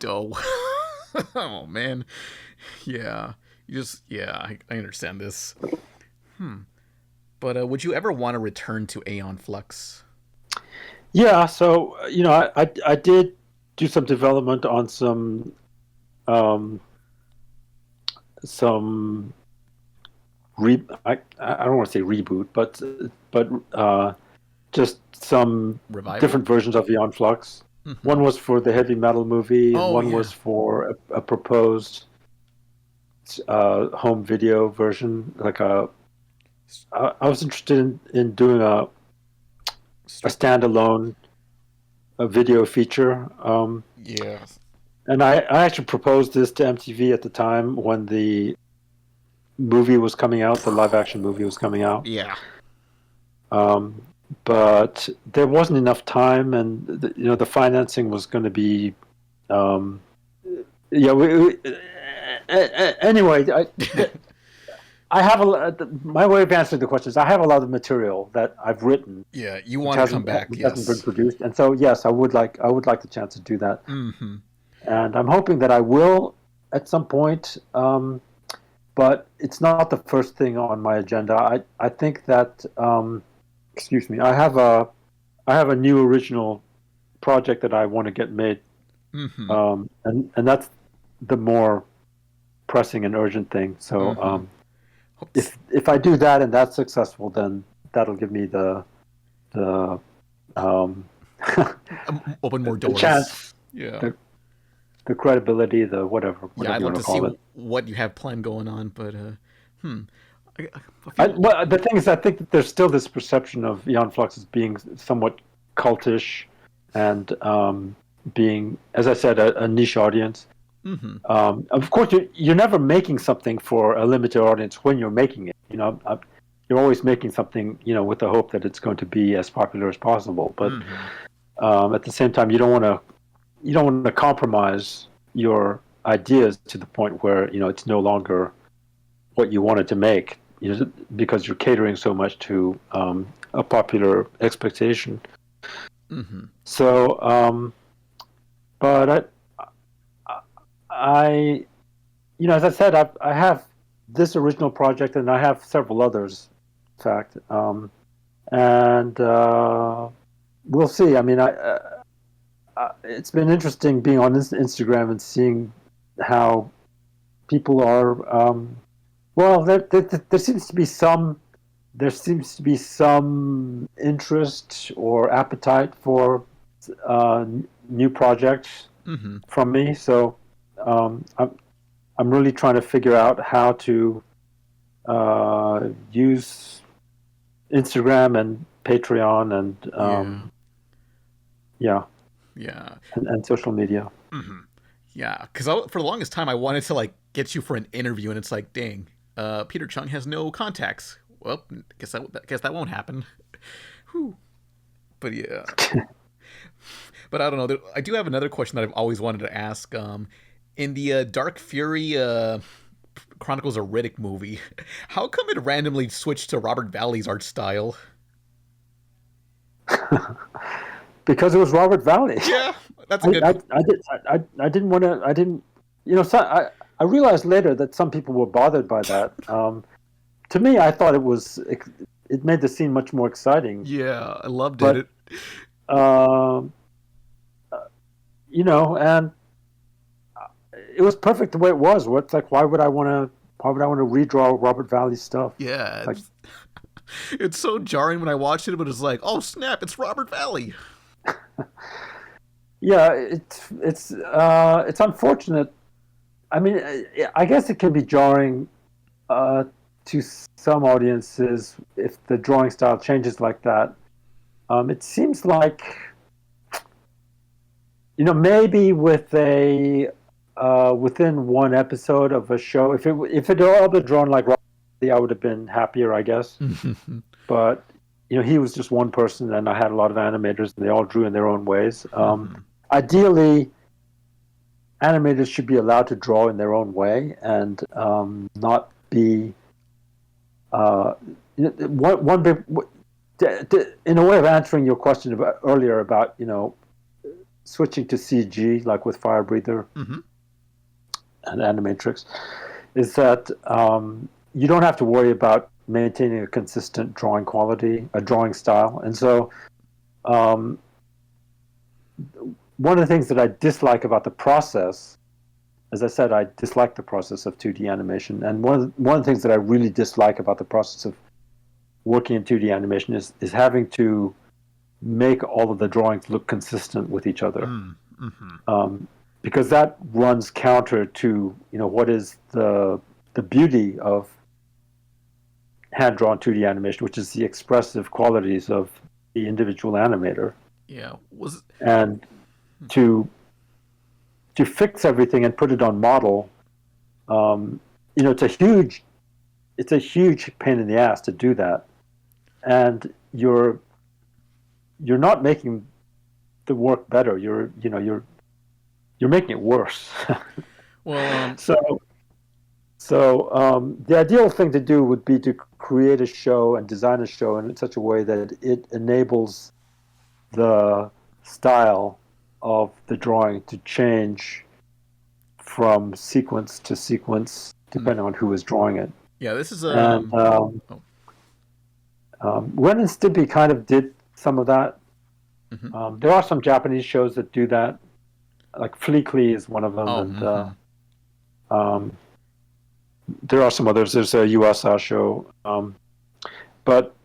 Oh man. Yeah. I understand this. But would you ever want to return to Aeon Flux? Yeah, so I did do some development on some I don't want to say reboot, but just some different versions of Aeon Flux. One was for the heavy metal movie, and one was for a proposed home video version. I was interested in doing a standalone video feature. And I actually proposed this to MTV at the time when the movie was coming out, the live-action movie was coming out. But there wasn't enough time, and the financing was going to be. Anyway, I have my way of answering the question is I have a lot of material that I've written. Yeah, you want to come back? Yes, hasn't been produced, and so yes, I would like the chance to do that. And I'm hoping that I will at some point. But it's not the first thing on my agenda. I think that excuse me, I have a new original project that I want to get made. And that's the more pressing and urgent thing. So if I do that and that's successful, then that'll give me the open more doors. The chance. Yeah. The credibility, the whatever I'd love to see it. what you have planned going on, but I, I feel, Well, the thing is, I think that there's still this perception of Aeon Flux as being somewhat cultish and being, as I said, a niche audience. mm-hmm. Of course, you're never making something for a limited audience when you're making it. You're always making something, with the hope that it's going to be as popular as possible. But at the same time, you don't want to compromise your ideas to the point where it's no longer what you wanted to make, because you're catering so much to a popular expectation. Mm-hmm. So, but I, as I said, I have this original project, and I have several others, in fact, and we'll see. I mean, it's been interesting being on Instagram and seeing how people are. Well, there seems to be some interest or appetite for new projects from me. So I'm really trying to figure out how to use Instagram and Patreon and Yeah. and social media. Mm-hmm. Yeah, because for the longest time I wanted to get you for an interview, and it's like, dang, Peter Chung has no contacts. Well, guess that won't happen. Whew. But yeah. But I don't know. I do have another question that I've always wanted to ask. In the Dark Fury Chronicles of Riddick movie, how come it randomly switched to Robert Valley's art style? Because it was Robert Valley. Yeah, that's a good. I didn't want to. I didn't. I realized later that some people were bothered by that. To me, I thought it made the scene much more exciting. Yeah, I loved it. And it was perfect the way it was. Why would I want to redraw Robert Valley's stuff? Yeah, it's so jarring when I watched it, but it's like, oh snap, it's Robert Valley. Yeah, it's unfortunate. I mean, I guess it can be jarring to some audiences if the drawing style changes like that. It seems like, maybe with a within one episode of a show, if it had all been drawn like Robert Valley, I would have been happier, I guess. But he was just one person, and I had a lot of animators, and they all drew in their own ways. Ideally, animators should be allowed to draw in their own way and not be one big. In a way of answering your question earlier about switching to CG, like with Fire Breather and Animatrix, is that you don't have to worry about maintaining a consistent drawing quality, a drawing style. And so one of the things that I dislike about the process, as I said, I dislike the process of 2D animation. And one of the things that I really dislike about the process of working in 2D animation is having to make all of the drawings look consistent with each other. Because that runs counter to what is the beauty of hand-drawn 2D animation, which is the expressive qualities of the individual animator. Yeah, and to fix everything and put it on model, it's a huge pain in the ass to do that, and you're not making the work better. You're making it worse. Well, So the ideal thing to do would be to create a show and design a show in such a way that it enables the style of the drawing to change from sequence to sequence depending on who is drawing it. Yeah, this is Ren and Stimpy kind of did some of that. There are some Japanese shows that do that, like Fleekly is one of them, and there are some others. There's a USA show, but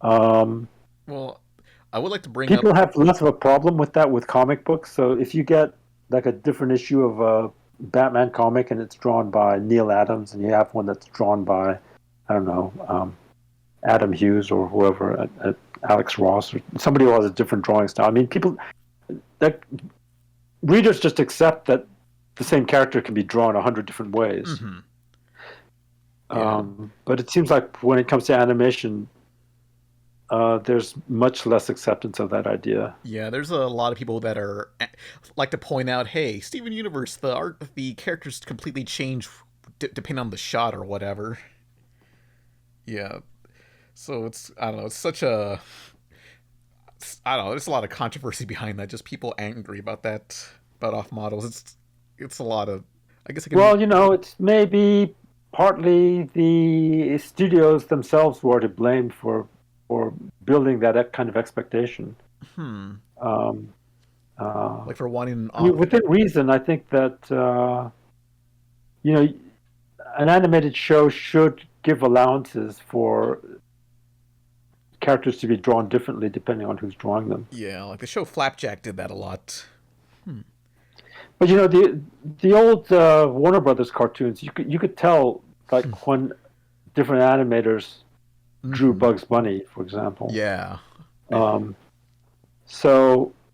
well, I would like to bring people have less of a problem with that with comic books. So if you get like a different issue of Batman comic and it's drawn by Neil Adams, and you have one that's drawn by, I don't know, Adam Hughes or whoever at Alex Ross or somebody who has a different drawing style. I mean, that readers just accept that the same character can be drawn 100 different ways. Mm-hmm. Yeah. But it seems like when it comes to animation, there's much less acceptance of that idea. Yeah, there's a lot of people that are like to point out, hey, Steven Universe, the characters completely change depending on the shot or whatever. Yeah, so I don't know, it's such a, I don't know, there's a lot of controversy behind that. Just people angry about that, about off models. It's a lot of, I guess. Well, it's maybe partly the studios themselves who are to blame for building that kind of expectation. Like for wanting within reason, I think that an animated show should give allowances for characters to be drawn differently depending on who's drawing them. Yeah, like the show Flapjack did that a lot. But the old Warner Brothers cartoons, you could tell like when different animators drew Bugs Bunny, for example. Yeah. But as long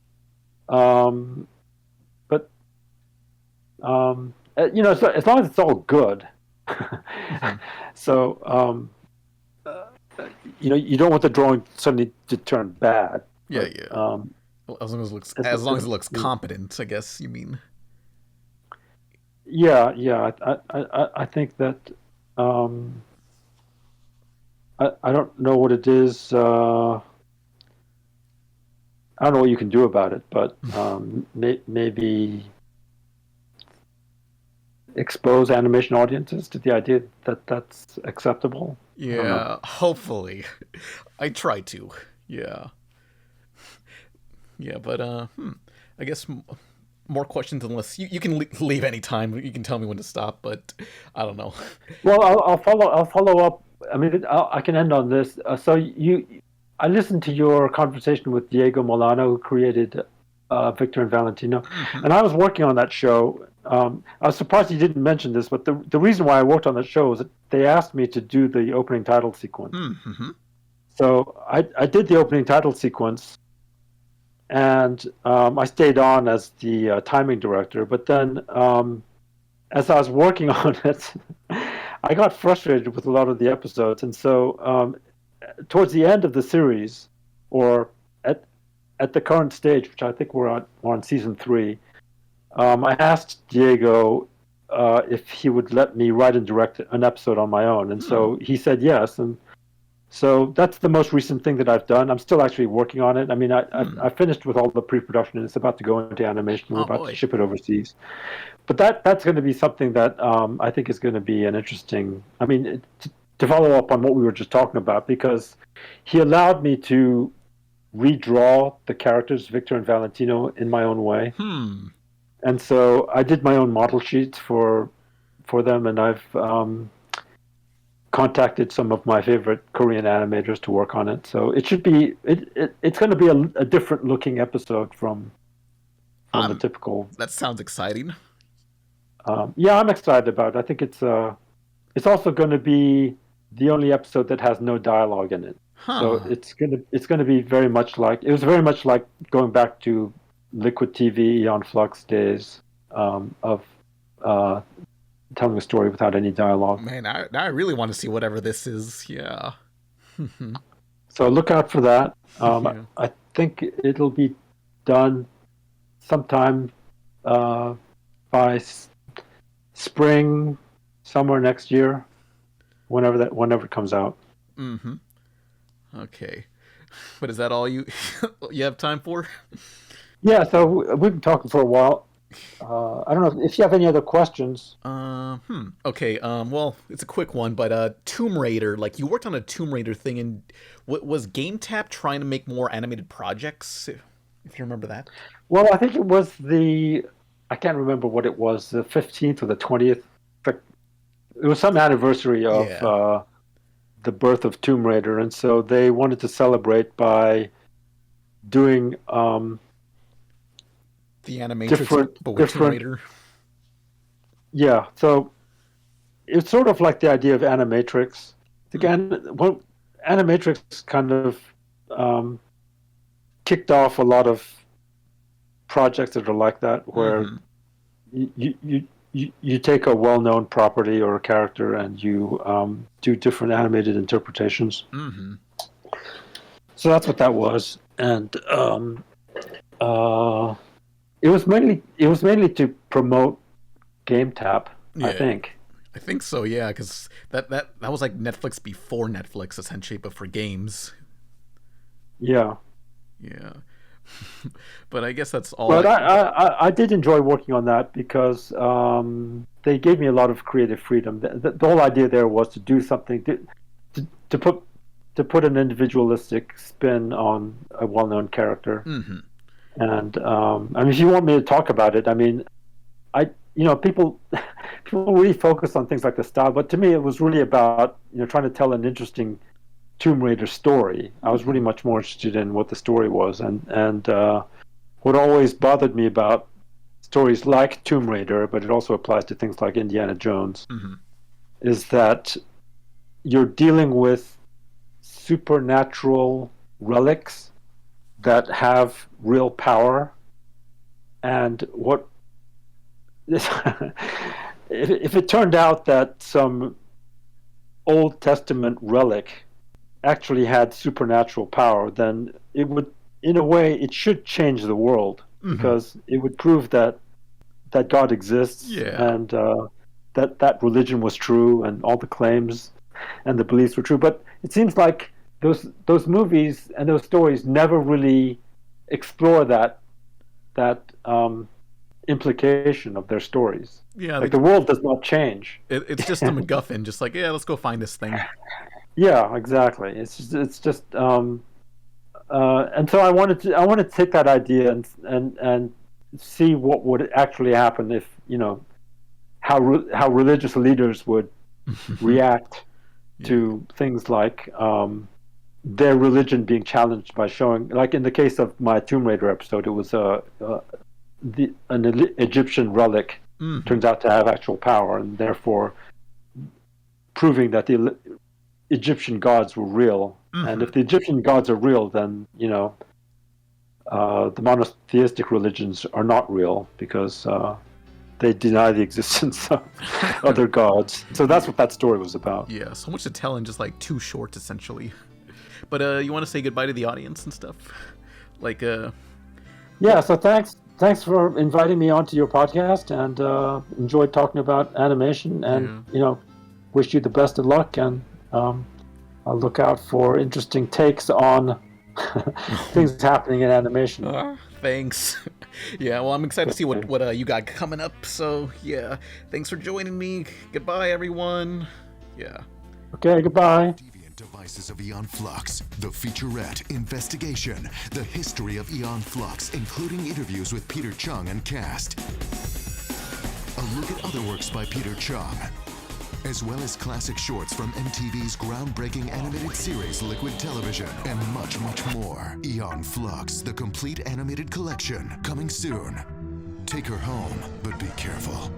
as it's all good. So you don't want the drawing suddenly to turn bad. Yeah, but, yeah. As long as it looks competent, I guess you mean. Yeah. I think that I don't know what it is. I don't know what you can do about it, but maybe expose animation audiences to the idea that that's acceptable. Yeah, hopefully. I try to. Yeah. Yeah, but I guess more questions, unless you can leave any time. You can tell me when to stop, but I don't know. Well, I'll follow up. I mean, I can end on this. I listened to your conversation with Diego Molano, who created Victor and Valentino, and I was working on that show. I was surprised you didn't mention this, but the reason why I worked on that show was that they asked me to do the opening title sequence. Mm-hmm. So I did the opening title sequence, and I stayed on as the timing director. But then, as I was working on it, I got frustrated with a lot of the episodes, and so towards the end of the series, or at the current stage, which I think we're on season 3, I asked Diego if he would let me write and direct an episode on my own, and so he said yes, and so that's the most recent thing that I've done. I'm still actually working on it. I mean, I finished with all the pre-production, and it's about to go into animation. We're about to ship it overseas, but that's going to be something that I think is going to be an interesting. I mean, to follow up on what we were just talking about, because he allowed me to redraw the characters Victor and Valentino in my own way. And so I did my own model sheets for them, and I've contacted some of my favorite Korean animators to work on it. So it should be it's going to be a different looking episode from the typical. That sounds exciting. Yeah, I'm excited about it. I think it's also going to be the only episode that has no dialogue in it. So it's gonna be very much like going back to Liquid TV, Aeon Flux days of telling a story without any dialogue. Man, now I really want to see whatever this is. Yeah. So look out for that. I think it'll be done sometime by spring, somewhere next year, whenever it comes out. Mm-hmm. Okay, but is that all you have time for? Yeah, so we've been talking for a while. I don't know if you have any other questions. Okay. Well, it's a quick one, but Tomb Raider. Like, you worked on a Tomb Raider thing, and was GameTap trying to make more animated projects? If you remember that. Well, I think it was I can't remember what it was, the 15th or the 20th. It was some anniversary of the birth of Tomb Raider, and so they wanted to celebrate by doing the animatrix Tomb Raider. Yeah, so it's sort of like the idea of Animatrix. Again, well, Animatrix kind of kicked off a lot of projects that are like that, where you take a well-known property or a character and you do different animated interpretations. Mm-hmm. So that's what that was, and it was mainly to promote GameTap, I think. I think so, yeah, because that was like Netflix before Netflix, essentially, but for games. Yeah. Yeah. But I guess that's all. But I did enjoy working on that because they gave me a lot of creative freedom. The whole idea there was to do something to put an individualistic spin on a well-known character. Mm-hmm. And I mean, if you want me to talk about it, I mean, people really focus on things like the style, but to me, it was really about trying to tell an interesting Tomb Raider story. I was really much more interested in what the story was, and what always bothered me about stories like Tomb Raider, but it also applies to things like Indiana Jones, is that you're dealing with supernatural relics that have real power, and what if it turned out that some Old Testament relic actually had supernatural power, then it would, in a way, it should change the world, because it would prove that God exists, and that religion was true, and all the claims and the beliefs were true. But it seems like those movies and those stories never really explore that implication of their stories. Yeah, like the world does not change. It's just a MacGuffin, just like, let's go find this thing. Yeah, exactly. It's just and so I wanted to take that idea and see what would actually happen if how religious leaders would react to things like their religion being challenged by showing, like in the case of my Tomb Raider episode, it was an Egyptian relic turns out to have actual power, and therefore proving that the Egyptian gods were real. And if the Egyptian gods are real, then the monotheistic religions are not real, because they deny the existence of other gods. So that's what that story was about. Yeah, so much to tell in just like 2 shorts, essentially. But you want to say goodbye to the audience and stuff? Like, yeah, so thanks for inviting me onto your podcast, and enjoyed talking about animation, and wish you the best of luck, and I'll look out for interesting takes on things happening in animation. Thanks. Yeah, well, I'm excited to see what you got coming up. So yeah, thanks for joining me. Goodbye, everyone. Yeah. Okay, goodbye. Devices of Aeon Flux, the featurette investigation, the history of Aeon Flux, including interviews with Peter Chung and cast. A look at other works by Peter Chung, as well as classic shorts from MTV's groundbreaking animated series Liquid Television, and much, much more. Aeon Flux, the complete animated collection, coming soon. Take her home, but be careful.